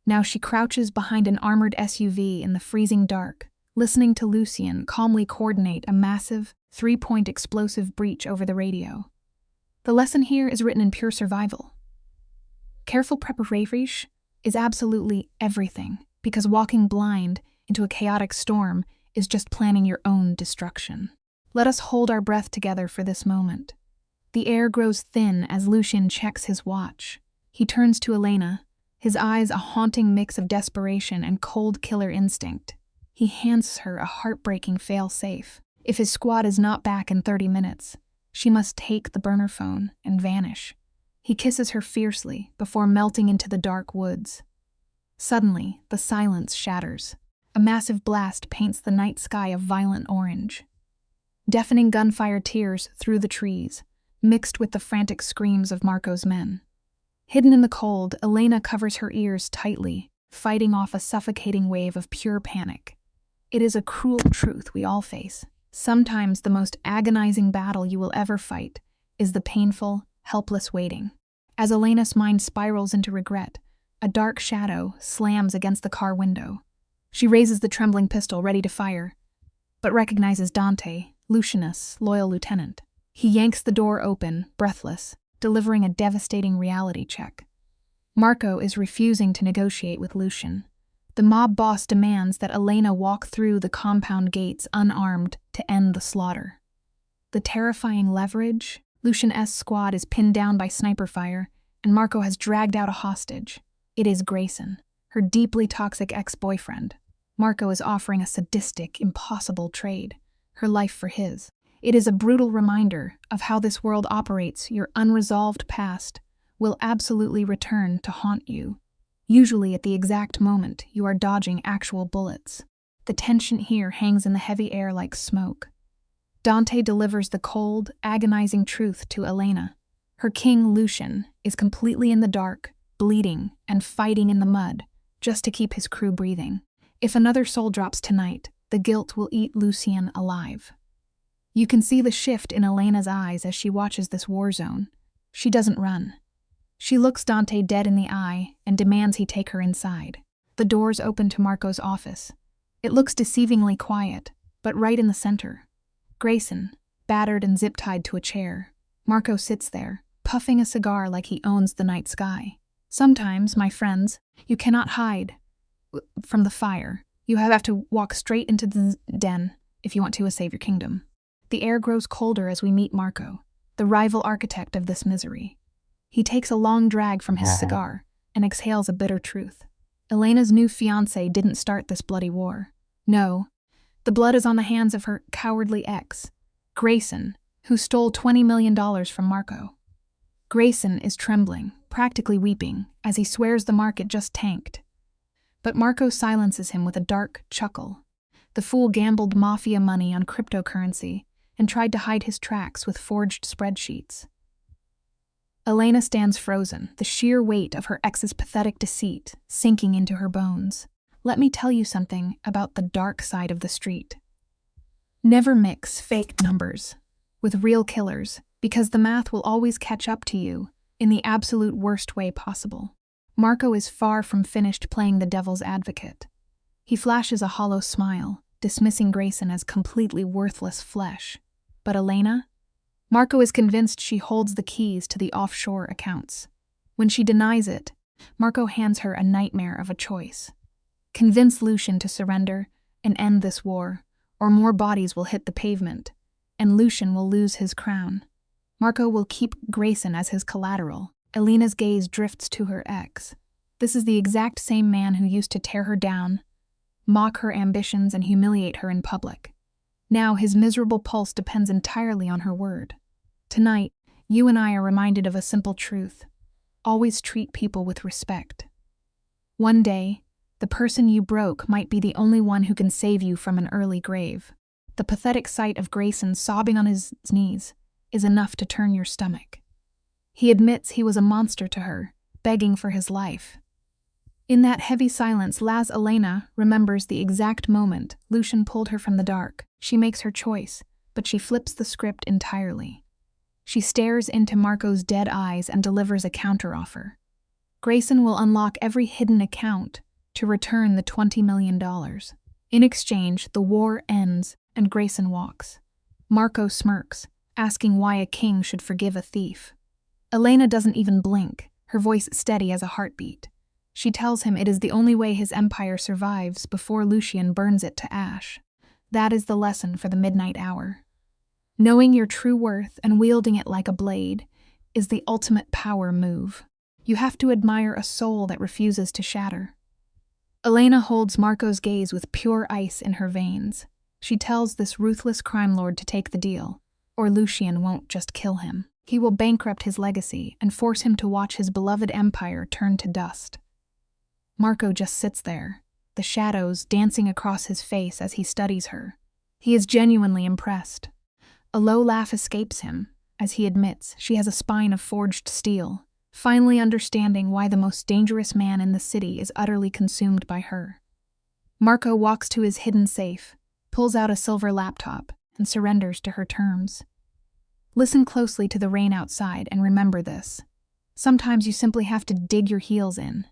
Now she crouches behind an armored SUV in the freezing dark, listening to Lucien calmly coordinate a massive, 3-point explosive breach over the radio. The lesson here is written in pure survival. Careful preparation is absolutely everything, because walking blind into a chaotic storm is just planning your own destruction. Let us hold our breath together for this moment. The air grows thin as Lucien checks his watch. He turns to Elena, his eyes a haunting mix of desperation and cold killer instinct. He hands her a heartbreaking fail-safe. If his squad is not back in 30 minutes, she must take the burner phone and vanish. He kisses her fiercely before melting into the dark woods. Suddenly, the silence shatters. A massive blast paints the night sky a violent orange. Deafening gunfire tears through the trees, mixed with the frantic screams of Marco's men. Hidden in the cold, Elena covers her ears tightly, fighting off a suffocating wave of pure panic. It is a cruel truth we all face. Sometimes the most agonizing battle you will ever fight is the painful, helpless waiting. As Elena's mind spirals into regret, a dark shadow slams against the car window. She raises the trembling pistol, ready to fire, but recognizes Dante, Lucian's loyal lieutenant. He yanks the door open, breathless, delivering a devastating reality check. Marco is refusing to negotiate with Lucien. The mob boss demands that Elena walk through the compound gates unarmed to end the slaughter. The terrifying leverage, Lucian's squad is pinned down by sniper fire, and Marco has dragged out a hostage. It is Grayson, her deeply toxic ex-boyfriend. Marco is offering a sadistic, impossible trade, her life for his. It is a brutal reminder of how this world operates. Your unresolved past will absolutely return to haunt you, usually at the exact moment you are dodging actual bullets. The tension here hangs in the heavy air like smoke. Dante delivers the cold, agonizing truth to Elena. Her king, Lucien, is completely in the dark, bleeding and fighting in the mud, just to keep his crew breathing. If another soul drops tonight, the guilt will eat Lucien alive. You can see the shift in Elena's eyes as she watches this war zone. She doesn't run. She looks Dante dead in the eye and demands he take her inside. The doors open to Marco's office. It looks deceivingly quiet, but right in the center. Grayson, battered and zip-tied to a chair. Marco sits there, puffing a cigar like he owns the night sky. Sometimes, my friends, you cannot hide from the fire. You have to walk straight into the den if you want to save your kingdom. The air grows colder as we meet Marco, the rival architect of this misery. He takes a long drag from his cigar and exhales a bitter truth. Elena's new fiancé didn't start this bloody war. No, the blood is on the hands of her cowardly ex, Grayson, who stole $20 million from Marco. Grayson is trembling, practically weeping, as he swears the market just tanked. But Marco silences him with a dark chuckle. The fool gambled Mafia money on cryptocurrency and tried to hide his tracks with forged spreadsheets. Elena stands frozen, the sheer weight of her ex's pathetic deceit sinking into her bones. Let me tell you something about the dark side of the street. Never mix fake numbers with real killers, because the math will always catch up to you in the absolute worst way possible. Marco is far from finished playing the devil's advocate. He flashes a hollow smile, dismissing Grayson as completely worthless flesh. But Elena? Marco is convinced she holds the keys to the offshore accounts. When she denies it, Marco hands her a nightmare of a choice. Convince Lucien to surrender and end this war, or more bodies will hit the pavement, and Lucien will lose his crown. Marco will keep Grayson as his collateral. Elena's gaze drifts to her ex. This is the exact same man who used to tear her down, mock her ambitions, and humiliate her in public. Now his miserable pulse depends entirely on her word. Tonight, you and I are reminded of a simple truth. Always treat people with respect. One day, the person you broke might be the only one who can save you from an early grave. The pathetic sight of Grayson sobbing on his knees is enough to turn your stomach. He admits he was a monster to her, begging for his life. In that heavy silence, Elena remembers the exact moment Lucien pulled her from the dark. She makes her choice, but she flips the script entirely. She stares into Marco's dead eyes and delivers a counteroffer. Grayson will unlock every hidden account to return the $20 million. In exchange, the war ends and Grayson walks. Marco smirks, asking why a king should forgive a thief. Elena doesn't even blink, her voice steady as a heartbeat. She tells him it is the only way his empire survives before Lucian burns it to ash. That is the lesson for the midnight hour. Knowing your true worth and wielding it like a blade is the ultimate power move. You have to admire a soul that refuses to shatter. Elena holds Marco's gaze with pure ice in her veins. She tells this ruthless crime lord to take the deal, or Lucian won't just kill him. He will bankrupt his legacy and force him to watch his beloved empire turn to dust. Marco just sits there, the shadows dancing across his face as he studies her. He is genuinely impressed. A low laugh escapes him, as he admits she has a spine of forged steel, finally understanding why the most dangerous man in the city is utterly consumed by her. Marco walks to his hidden safe, pulls out a silver laptop, and surrenders to her terms. Listen closely to the rain outside and remember this. Sometimes you simply have to dig your heels in.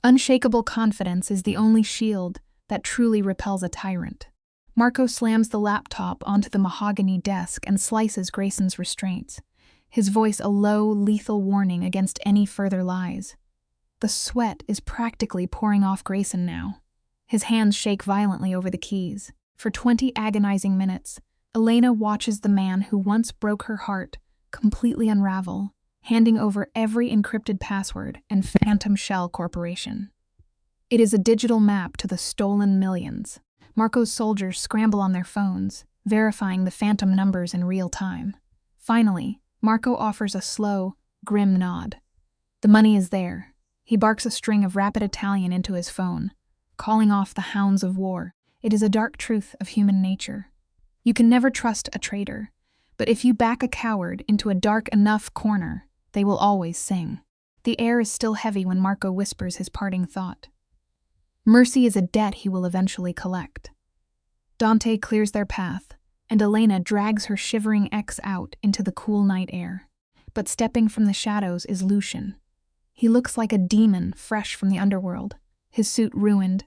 Unshakable confidence is the only shield that truly repels a tyrant. Marco slams the laptop onto the mahogany desk and slices Grayson's restraints, his voice a low, lethal warning against any further lies. The sweat is practically pouring off Grayson now. His hands shake violently over the keys. For 20 agonizing minutes, Elena watches the man who once broke her heart completely unravel, handing over every encrypted password and Phantom Shell Corporation. It is a digital map to the stolen millions. Marco's soldiers scramble on their phones, verifying the phantom numbers in real time. Finally, Marco offers a slow, grim nod. The money is there. He barks a string of rapid Italian into his phone, calling off the hounds of war. It is a dark truth of human nature. You can never trust a traitor, but if you back a coward into a dark enough corner, they will always sing. The air is still heavy when Marco whispers his parting thought. Mercy is a debt he will eventually collect. Dante clears their path, and Elena drags her shivering ex out into the cool night air. But stepping from the shadows is Lucian. He looks like a demon fresh from the underworld, his suit ruined,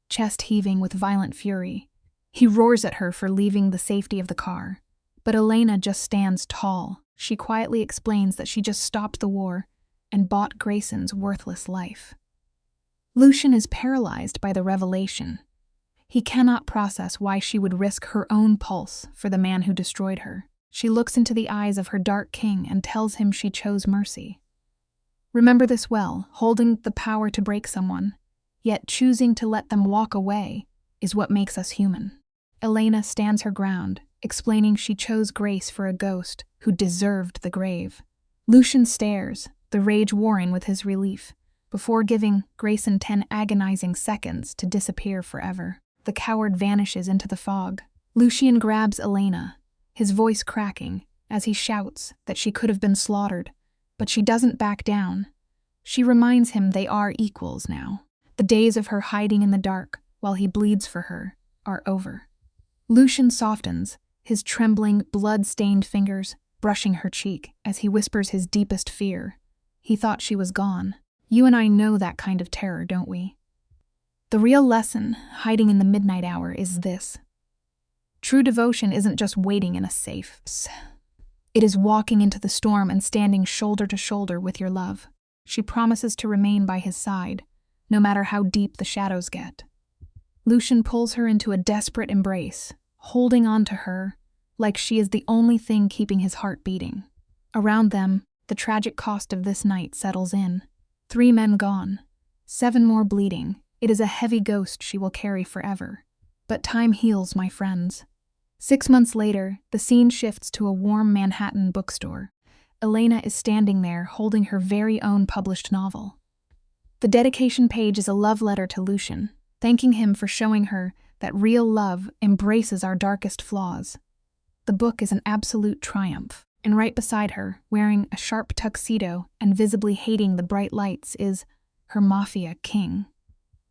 chest heaving with violent fury. He roars at her for leaving the safety of the car. But Elena just stands tall. She quietly explains that she just stopped the war and bought Grayson's worthless life. Lucian is paralyzed by the revelation. He cannot process why she would risk her own pulse for the man who destroyed her. She looks into the eyes of her dark king and tells him she chose mercy. Remember this well, holding the power to break someone, yet choosing to let them walk away, is what makes us human. Elena stands her ground, explaining she chose Grace for a ghost who deserved the grave. Lucian stares, the rage warring with his relief, before giving Grayson 10 agonizing seconds to disappear forever. The coward vanishes into the fog. Lucian grabs Elena, his voice cracking, as he shouts that she could have been slaughtered, but she doesn't back down. She reminds him they are equals now. The days of her hiding in the dark while he bleeds for her are over. Lucian softens, his trembling, blood-stained fingers brushing her cheek as he whispers his deepest fear. He thought she was gone. You and I know that kind of terror, don't we? The real lesson, hiding in the midnight hour, is this. True devotion isn't just waiting in a safe. It is walking into the storm and standing shoulder to shoulder with your love. She promises to remain by his side, no matter how deep the shadows get. Lucian pulls her into a desperate embrace, holding on to her like she is the only thing keeping his heart beating. Around them, the tragic cost of this night settles in. 3 men gone, 7 more bleeding. It is a heavy ghost she will carry forever. But time heals, my friends. 6 months later, the scene shifts to a warm Manhattan bookstore. Elena is standing there holding her very own published novel. The dedication page is a love letter to Lucian, thanking him for showing her that real love embraces our darkest flaws. The book is an absolute triumph, and right beside her, wearing a sharp tuxedo and visibly hating the bright lights, is her Mafia king.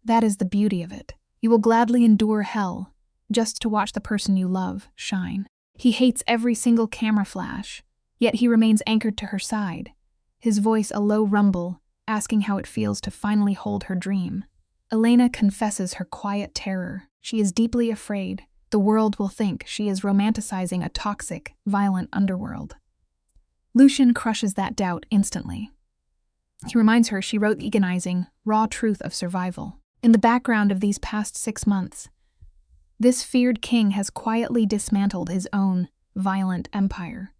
That is the beauty of it. You will gladly endure hell just to watch the person you love shine. He hates every single camera flash, Yet he remains anchored to her side, his voice a low rumble, asking how it feels to finally hold her dream. Elena confesses her quiet terror. She is deeply afraid the world will think she is romanticizing a toxic, violent underworld. Lucian crushes that doubt instantly. He reminds her she wrote the agonizing, raw truth of survival. In the background of these past 6 months, this feared king has quietly dismantled his own violent empire.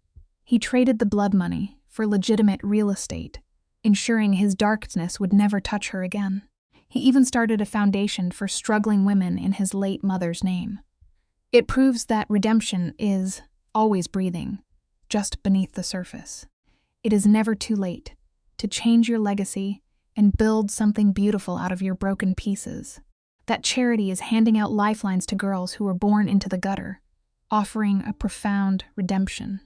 He traded the blood money for legitimate real estate, ensuring his darkness would never touch her again. He even started a foundation for struggling women in his late mother's name. It proves that redemption is always breathing, just beneath the surface. It is never too late to change your legacy and build something beautiful out of your broken pieces. That charity is handing out lifelines to girls who were born into the gutter, offering a profound redemption.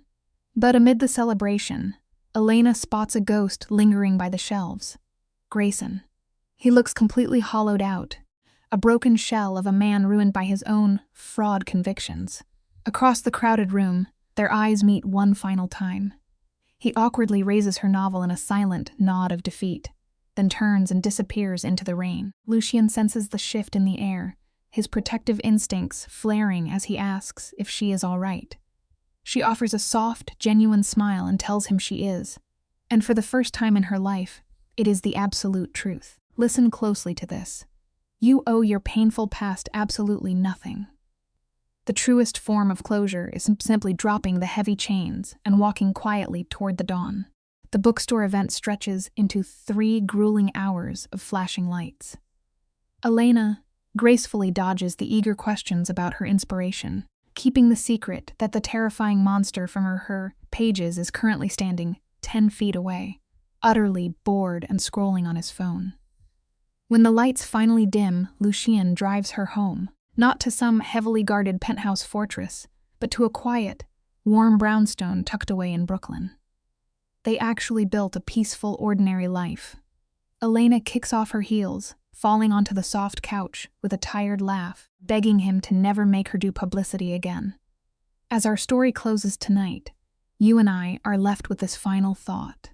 But amid the celebration, Elena spots a ghost lingering by the shelves. Grayson. He looks completely hollowed out, a broken shell of a man ruined by his own fraud convictions. Across the crowded room, their eyes meet one final time. He awkwardly raises her novel in a silent nod of defeat, then turns and disappears into the rain. Lucian senses the shift in the air, his protective instincts flaring as he asks if she is all right. She offers a soft, genuine smile and tells him she is. And for the first time in her life, it is the absolute truth. Listen closely to this. You owe your painful past absolutely nothing. The truest form of closure is simply dropping the heavy chains and walking quietly toward the dawn. The bookstore event stretches into 3 grueling hours of flashing lights. Elena gracefully dodges the eager questions about her inspiration, keeping the secret that the terrifying monster from her pages is currently standing 10 feet away, utterly bored and scrolling on his phone. When the lights finally dim, Lucian drives her home, not to some heavily guarded penthouse fortress, but to a quiet, warm brownstone tucked away in Brooklyn. They actually built a peaceful, ordinary life. Elena kicks off her heels, falling onto the soft couch with a tired laugh, begging him to never make her do publicity again. As our story closes tonight, you and I are left with this final thought.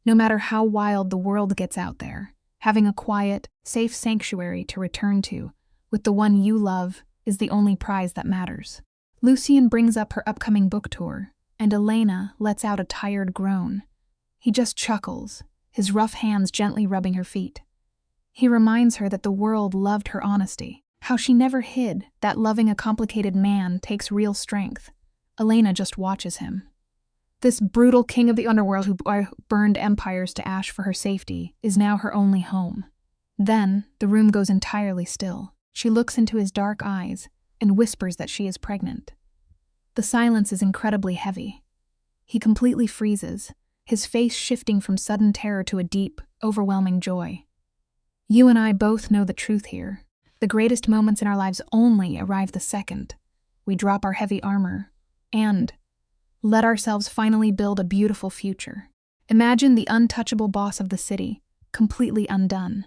No matter how wild the world gets out there, having a quiet, safe sanctuary to return to with the one you love is the only prize that matters. Lucian brings up her upcoming book tour, and Elena lets out a tired groan. He just chuckles, his rough hands gently rubbing her feet. He reminds her that the world loved her honesty, how she never hid that loving a complicated man takes real strength. Elena just watches him. This brutal king of the underworld who burned empires to ash for her safety is now her only home. Then, the room goes entirely still. She looks into his dark eyes and whispers that she is pregnant. The silence is incredibly heavy. He completely freezes, his face shifting from sudden terror to a deep, overwhelming joy. You and I both know the truth here. The greatest moments in our lives only arrive the second we drop our heavy armor and let ourselves finally build a beautiful future. Imagine the untouchable boss of the city, completely undone.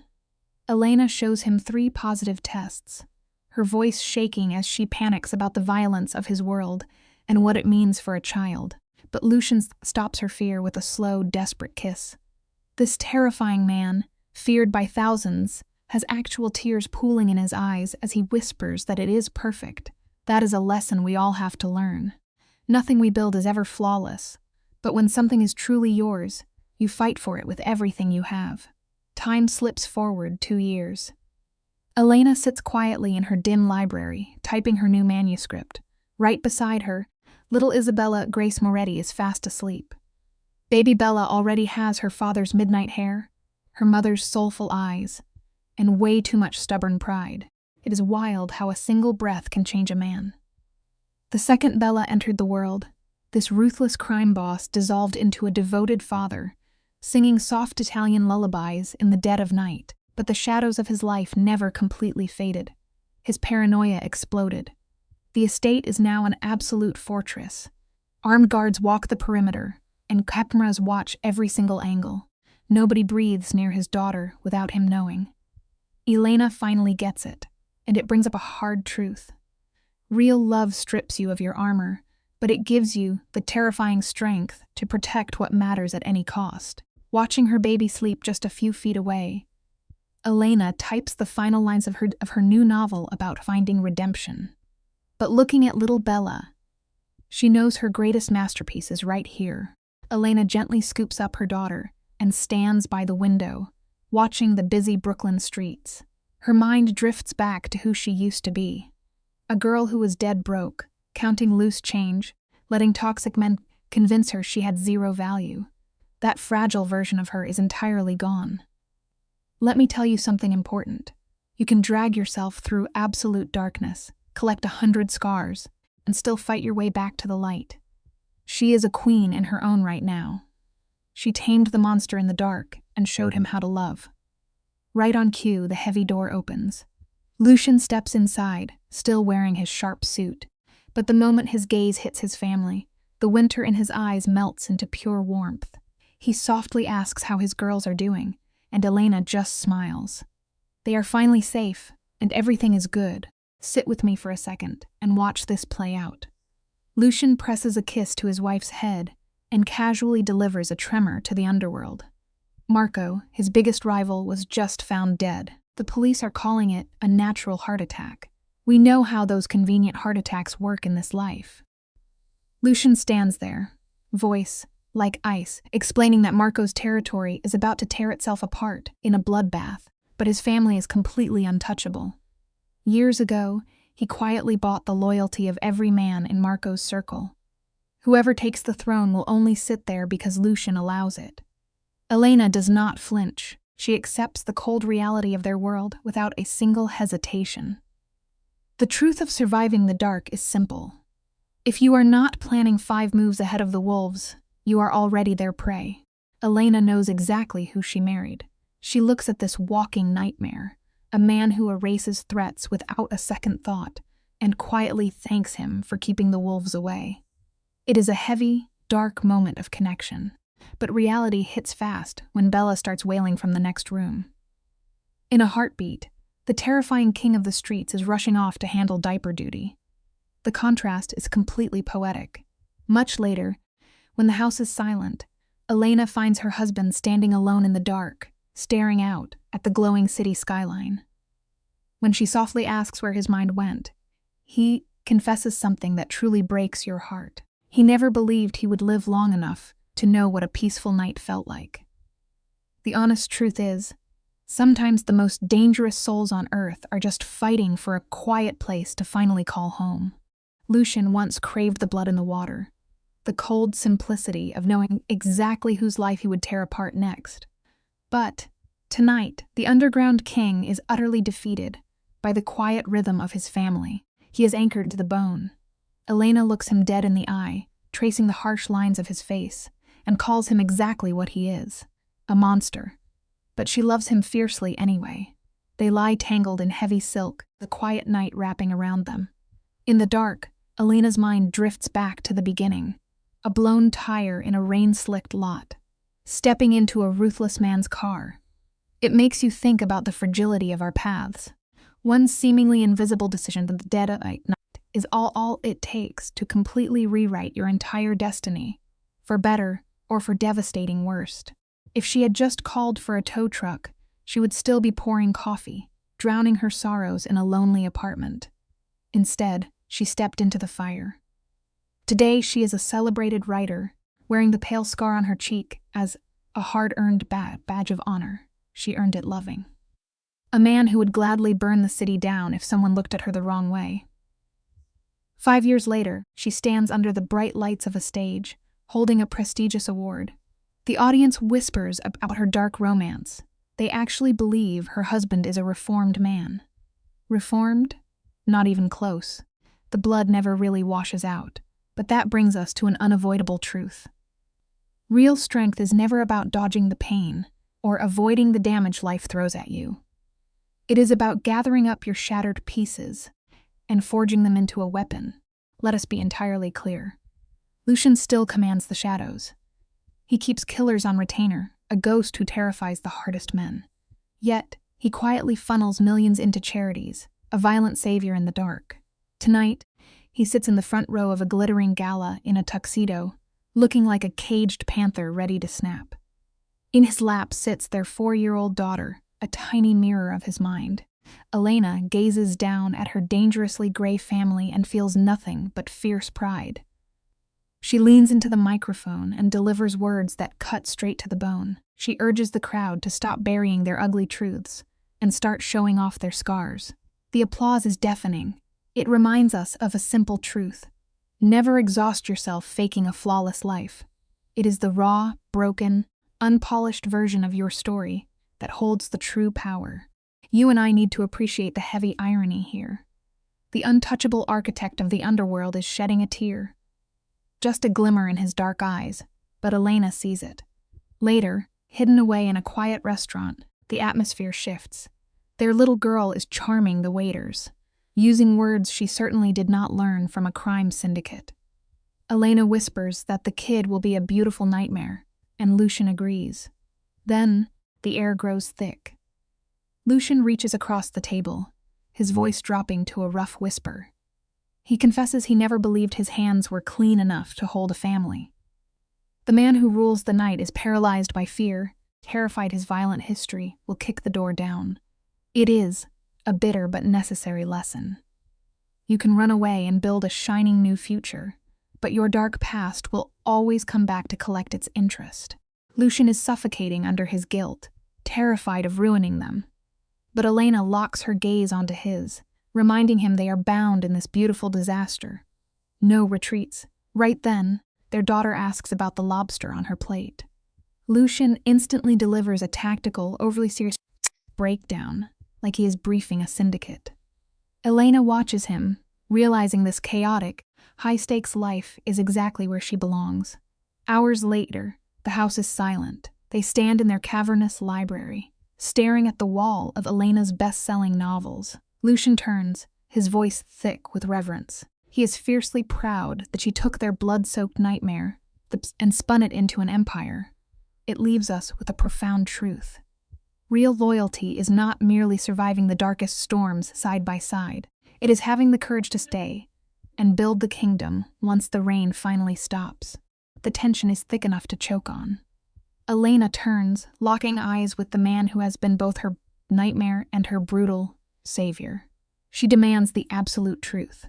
Elena shows him 3 positive tests, her voice shaking as she panics about the violence of his world and what it means for a child. But Lucian stops her fear with a slow, desperate kiss. This terrifying man, feared by thousands, has actual tears pooling in his eyes as he whispers that it is perfect. That is a lesson we all have to learn. Nothing we build is ever flawless, but when something is truly yours, you fight for it with everything you have. Time slips forward 2 years. Elena sits quietly in her dim library, typing her new manuscript. Right beside her, little Isabella Grace Moretti is fast asleep. Baby Bella already has her father's midnight hair, her mother's soulful eyes, and way too much stubborn pride. It is wild how a single breath can change a man. The second Bella entered the world, this ruthless crime boss dissolved into a devoted father, singing soft Italian lullabies in the dead of night. But the shadows of his life never completely faded. His paranoia exploded. The estate is now an absolute fortress. Armed guards walk the perimeter, and cameras watch every single angle. Nobody breathes near his daughter without him knowing. Elena finally gets it, and it brings up a hard truth. Real love strips you of your armor, but it gives you the terrifying strength to protect what matters at any cost. Watching her baby sleep just a few feet away, Elena types the final lines of her new novel about finding redemption. But looking at little Bella, she knows her greatest masterpiece is right here. Elena gently scoops up her daughter and stands by the window, watching the busy Brooklyn streets. Her mind drifts back to who she used to be. A girl who was dead broke, counting loose change, letting toxic men convince her she had zero value. That fragile version of her is entirely gone. Let me tell you something important. You can drag yourself through absolute darkness, collect 100 scars, and still fight your way back to the light. She is a queen in her own right now. She tamed the monster in the dark and showed him how to love. Right on cue, the heavy door opens. Lucian steps inside, still wearing his sharp suit. But the moment his gaze hits his family, the winter in his eyes melts into pure warmth. He softly asks how his girls are doing, and Elena just smiles. They are finally safe, and everything is good. Sit with me for a second and watch this play out. Lucian presses a kiss to his wife's head and casually delivers a tremor to the underworld. Marco, his biggest rival, was just found dead. The police are calling it a natural heart attack. We know how those convenient heart attacks work in this life. Lucian stands there, voice like ice, explaining that Marco's territory is about to tear itself apart in a bloodbath, but his family is completely untouchable. Years ago, he quietly bought the loyalty of every man in Marco's circle. Whoever takes the throne will only sit there because Lucian allows it. Elena does not flinch. She accepts the cold reality of their world without a single hesitation. The truth of surviving the dark is simple. If you are not planning 5 moves ahead of the wolves, you are already their prey. Elena knows exactly who she married. She looks at this walking nightmare, a man who erases threats without a second thought, and quietly thanks him for keeping the wolves away. It is a heavy, dark moment of connection, but reality hits fast when Bella starts wailing from the next room. In a heartbeat, the terrifying king of the streets is rushing off to handle diaper duty. The contrast is completely poetic. Much later, when the house is silent, Elena finds her husband standing alone in the dark, staring out at the glowing city skyline. When she softly asks where his mind went, he confesses something that truly breaks your heart. He never believed he would live long enough to know what a peaceful night felt like. The honest truth is, sometimes the most dangerous souls on earth are just fighting for a quiet place to finally call home. Lucian once craved the blood in the water, the cold simplicity of knowing exactly whose life he would tear apart next. But tonight, the underground king is utterly defeated by the quiet rhythm of his family. He is anchored to the bone. Elena looks him dead in the eye, tracing the harsh lines of his face, and calls him exactly what he is, a monster. But she loves him fiercely anyway. They lie tangled in heavy silk, the quiet night wrapping around them. In the dark, Elena's mind drifts back to the beginning, a blown tire in a rain-slicked lot, stepping into a ruthless man's car. It makes you think about the fragility of our paths. One seemingly invisible decision at the dead of night is all it takes to completely rewrite your entire destiny, for better or for devastating worst. If she had just called for a tow truck, she would still be pouring coffee, drowning her sorrows in a lonely apartment. Instead, she stepped into the fire. Today, she is a celebrated writer, wearing the pale scar on her cheek as a hard-earned badge of honor. She earned it loving. A man who would gladly burn the city down if someone looked at her the wrong way. 5 years later, she stands under the bright lights of a stage, holding a prestigious award. The audience whispers about her dark romance. They actually believe her husband is a reformed man. Reformed? Not even close. The blood never really washes out. But that brings us to an unavoidable truth. Real strength is never about dodging the pain or avoiding the damage life throws at you. It is about gathering up your shattered pieces and forging them into a weapon. Let us be entirely clear. Lucian still commands the shadows. He keeps killers on retainer, a ghost who terrifies the hardest men. Yet, he quietly funnels millions into charities, a violent savior in the dark. Tonight, He sits in the front row of a glittering gala in a tuxedo, looking like a caged panther ready to snap. In his lap sits their 4-year-old daughter, a tiny mirror of his mind. Elena gazes down at her dangerously gray family and feels nothing but fierce pride. She leans into the microphone and delivers words that cut straight to the bone. She urges the crowd to stop burying their ugly truths and start showing off their scars. The applause is deafening. It reminds us of a simple truth. Never exhaust yourself faking a flawless life. It is the raw, broken, unpolished version of your story that holds the true power. You and I need to appreciate the heavy irony here. The untouchable architect of the underworld is shedding a tear. Just a glimmer in his dark eyes, but Elena sees it. Later, hidden away in a quiet restaurant, the atmosphere shifts. Their little girl is charming the waiters, using words she certainly did not learn from a crime syndicate. Elena whispers that the kid will be a beautiful nightmare, and Lucian agrees. Then, the air grows thick. Lucian reaches across the table, his voice dropping to a rough whisper. He confesses he never believed his hands were clean enough to hold a family. The man who rules the night is paralyzed by fear, terrified his violent history will kick the door down. It is a bitter but necessary lesson. You can run away and build a shining new future, but your dark past will always come back to collect its interest. Lucian is suffocating under his guilt, terrified of ruining them. But Elena locks her gaze onto his, reminding him they are bound in this beautiful disaster. No retreats. Right then, their daughter asks about the lobster on her plate. Lucian instantly delivers a tactical, overly serious breakdown, like he is briefing a syndicate. Elena watches him, realizing this chaotic, high-stakes life is exactly where she belongs. Hours later, the house is silent. They stand in their cavernous library, staring at the wall of Elena's best-selling novels. Lucian turns, his voice thick with reverence. He is fiercely proud that she took their blood-soaked nightmare and spun it into an empire. It leaves us with a profound truth. Real loyalty is not merely surviving the darkest storms side by side. It is having the courage to stay and build the kingdom once the rain finally stops. The tension is thick enough to choke on. Elena turns, locking eyes with the man who has been both her nightmare and her brutal savior. She demands the absolute truth.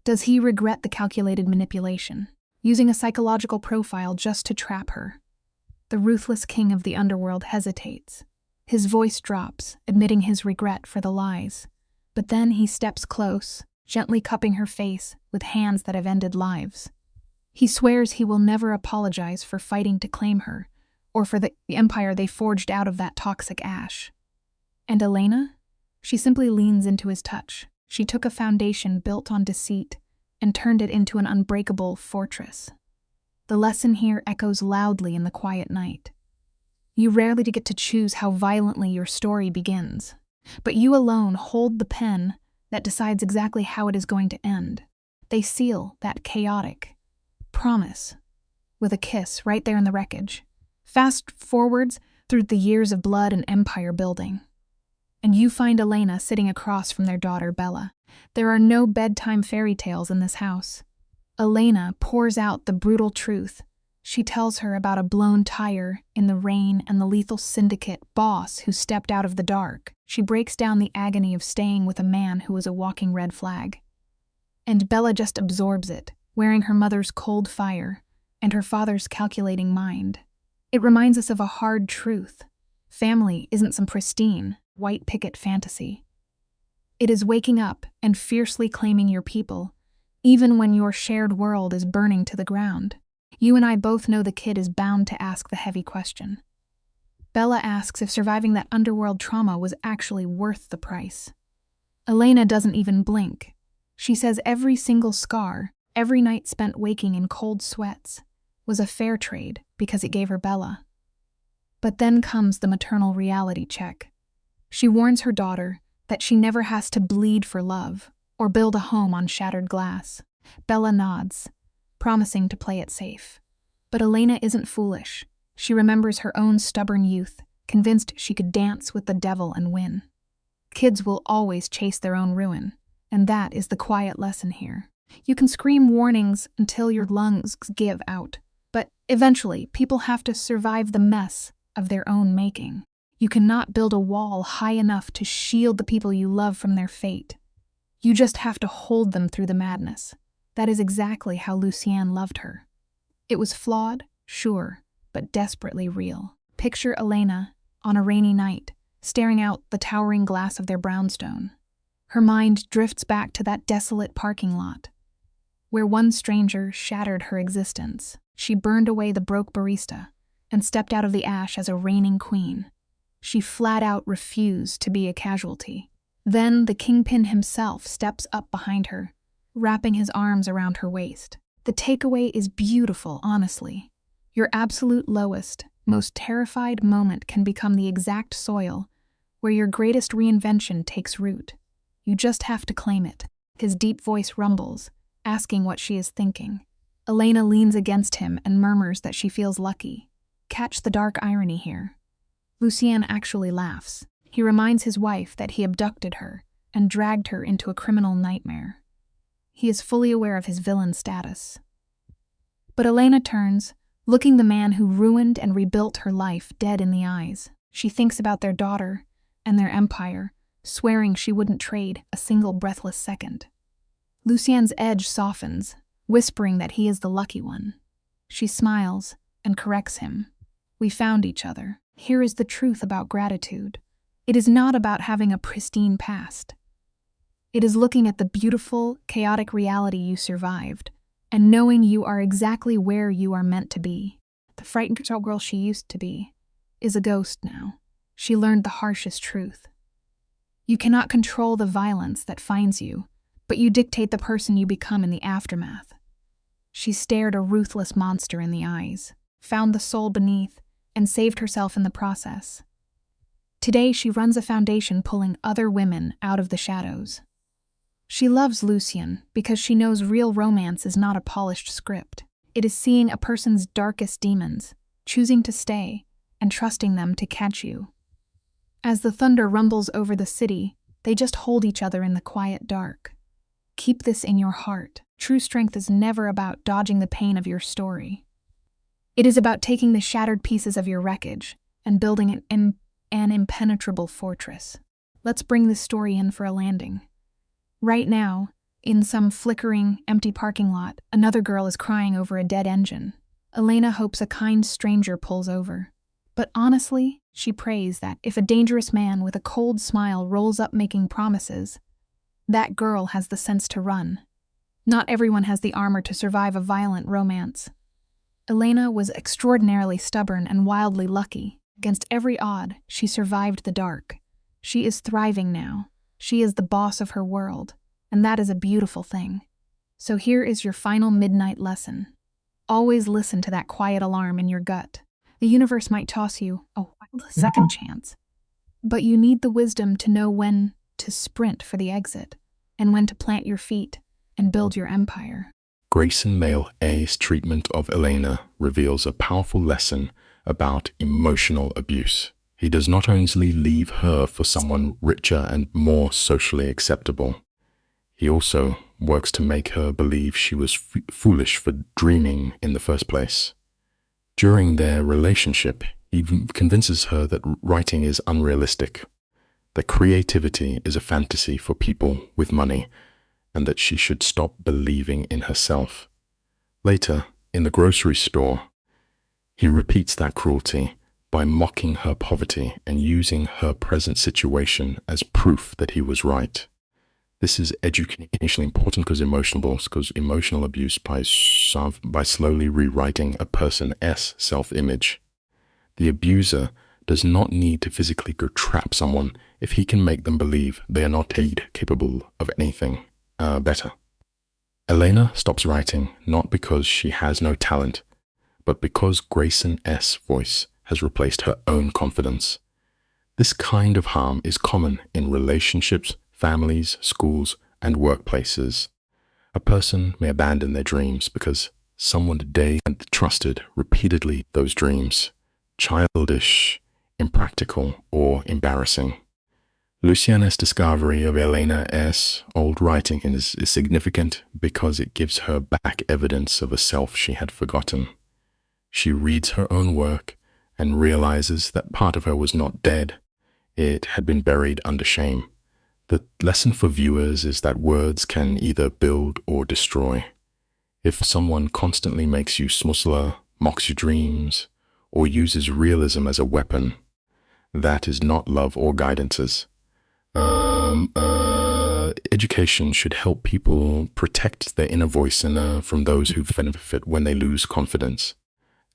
Does he regret the calculated manipulation, using a psychological profile just to trap her? The ruthless king of the underworld hesitates. His voice drops, admitting his regret for the lies. But then he steps close, gently cupping her face with hands that have ended lives. He swears he will never apologize for fighting to claim her, or for the empire they forged out of that toxic ash. And Elena? She simply leans into his touch. She took a foundation built on deceit and turned it into an unbreakable fortress. The lesson here echoes loudly in the quiet night. You rarely get to choose how violently your story begins, but you alone hold the pen that decides exactly how it is going to end. They seal that chaotic promise with a kiss right there in the wreckage. Fast forwards through the years of blood and empire building, and you find Elena sitting across from their daughter Bella. There are no bedtime fairy tales in this house. Elena pours out the brutal truth. She tells her about a blown tire in the rain and the lethal syndicate boss who stepped out of the dark. She breaks down the agony of staying with a man who was a walking red flag. And Bella just absorbs it, wearing her mother's cold fire and her father's calculating mind. It reminds us of a hard truth. Family isn't some pristine, white picket fantasy. It is waking up and fiercely claiming your people, even when your shared world is burning to the ground. You and I both know the kid is bound to ask the heavy question. Bella asks if surviving that underworld trauma was actually worth the price. Elena doesn't even blink. She says every single scar, every night spent waking in cold sweats, was a fair trade because it gave her Bella. But then comes the maternal reality check. She warns her daughter that she never has to bleed for love or build a home on shattered glass. Bella nods, promising to play it safe. But Elena isn't foolish. She remembers her own stubborn youth, convinced she could dance with the devil and win. Kids will always chase their own ruin, and that is the quiet lesson here. You can scream warnings until your lungs give out, but eventually people have to survive the mess of their own making. You cannot build a wall high enough to shield the people you love from their fate. You just have to hold them through the madness. That is exactly how Lucienne loved her. It was flawed, sure, but desperately real. Picture Elena on a rainy night, staring out the towering glass of their brownstone. Her mind drifts back to that desolate parking lot, where one stranger shattered her existence. She burned away the broke barista and stepped out of the ash as a reigning queen. She flat out refused to be a casualty. Then the kingpin himself steps up behind her, wrapping his arms around her waist. The takeaway is beautiful, honestly. Your absolute lowest, most terrified moment can become the exact soil where your greatest reinvention takes root. You just have to claim it. His deep voice rumbles, asking what she is thinking. Elena leans against him and murmurs that she feels lucky. Catch the dark irony here. Lucien actually laughs. He reminds his wife that he abducted her and dragged her into a criminal nightmare. He is fully aware of his villain status. But Elena turns, looking the man who ruined and rebuilt her life dead in the eyes. She thinks about their daughter and their empire, swearing she wouldn't trade a single breathless second. Lucien's edge softens, whispering that he is the lucky one. She smiles and corrects him. We found each other. Here is the truth about gratitude. It is not about having a pristine past. It is looking at the beautiful, chaotic reality you survived, and knowing you are exactly where you are meant to be. The frightened girl she used to be is a ghost now. She learned the harshest truth. You cannot control the violence that finds you, but you dictate the person you become in the aftermath. She stared a ruthless monster in the eyes, found the soul beneath, and saved herself in the process. Today she runs a foundation pulling other women out of the shadows. She loves Lucien because she knows real romance is not a polished script. It is seeing a person's darkest demons, choosing to stay, and trusting them to catch you. As the thunder rumbles over the city, they just hold each other in the quiet dark. Keep this in your heart. True strength is never about dodging the pain of your story. It is about taking the shattered pieces of your wreckage and building an impenetrable fortress. Let's bring this story in for a landing. Right now, in some flickering, empty parking lot, another girl is crying over a dead engine. Elena hopes a kind stranger pulls over. But honestly, she prays that if a dangerous man with a cold smile rolls up making promises, that girl has the sense to run. Not everyone has the armor to survive a violent romance. Elena was extraordinarily stubborn and wildly lucky. Against every odd, she survived the dark. She is thriving now. She is the boss of her world, and that is a beautiful thing. So here is your final midnight lesson. Always listen to that quiet alarm in your gut. The universe might toss you a wild second chance, but you need the wisdom to know when to sprint for the exit and when to plant your feet and build your empire. Grayson Male A's treatment of Elena reveals a powerful lesson about emotional abuse. He does not only leave her for someone richer and more socially acceptable, he also works to make her believe she was foolish for dreaming in the first place. During their relationship, he convinces her that writing is unrealistic, that creativity is a fantasy for people with money, and that she should stop believing in herself. Later, in the grocery store, he repeats that cruelty by mocking her poverty and using her present situation as proof that he was right. This is educationally important because emotional abuse by slowly rewriting a person's self-image. The abuser does not need to physically go trap someone if he can make them believe they are not capable of anything better. Elena stops writing not because she has no talent, but because Grayson S. voice has replaced her own confidence. This kind of harm is common in relationships, families, schools, and workplaces. A person may abandon their dreams because someone they had trusted repeatedly those dreams, childish, impractical, or embarrassing. Luciana's discovery of Elena's old writing is significant because it gives her back evidence of a self she had forgotten. She reads her own work and realizes that part of her was not dead. It had been buried under shame. The lesson for viewers is that words can either build or destroy. If someone constantly makes you smussler, mocks your dreams, or uses realism as a weapon, that is not love or guidances. Education should help people protect their inner voice from those who benefit when they lose confidence.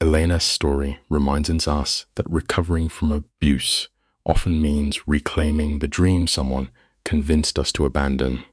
Elena's story reminds us that recovering from abuse often means reclaiming the dream someone convinced us to abandon.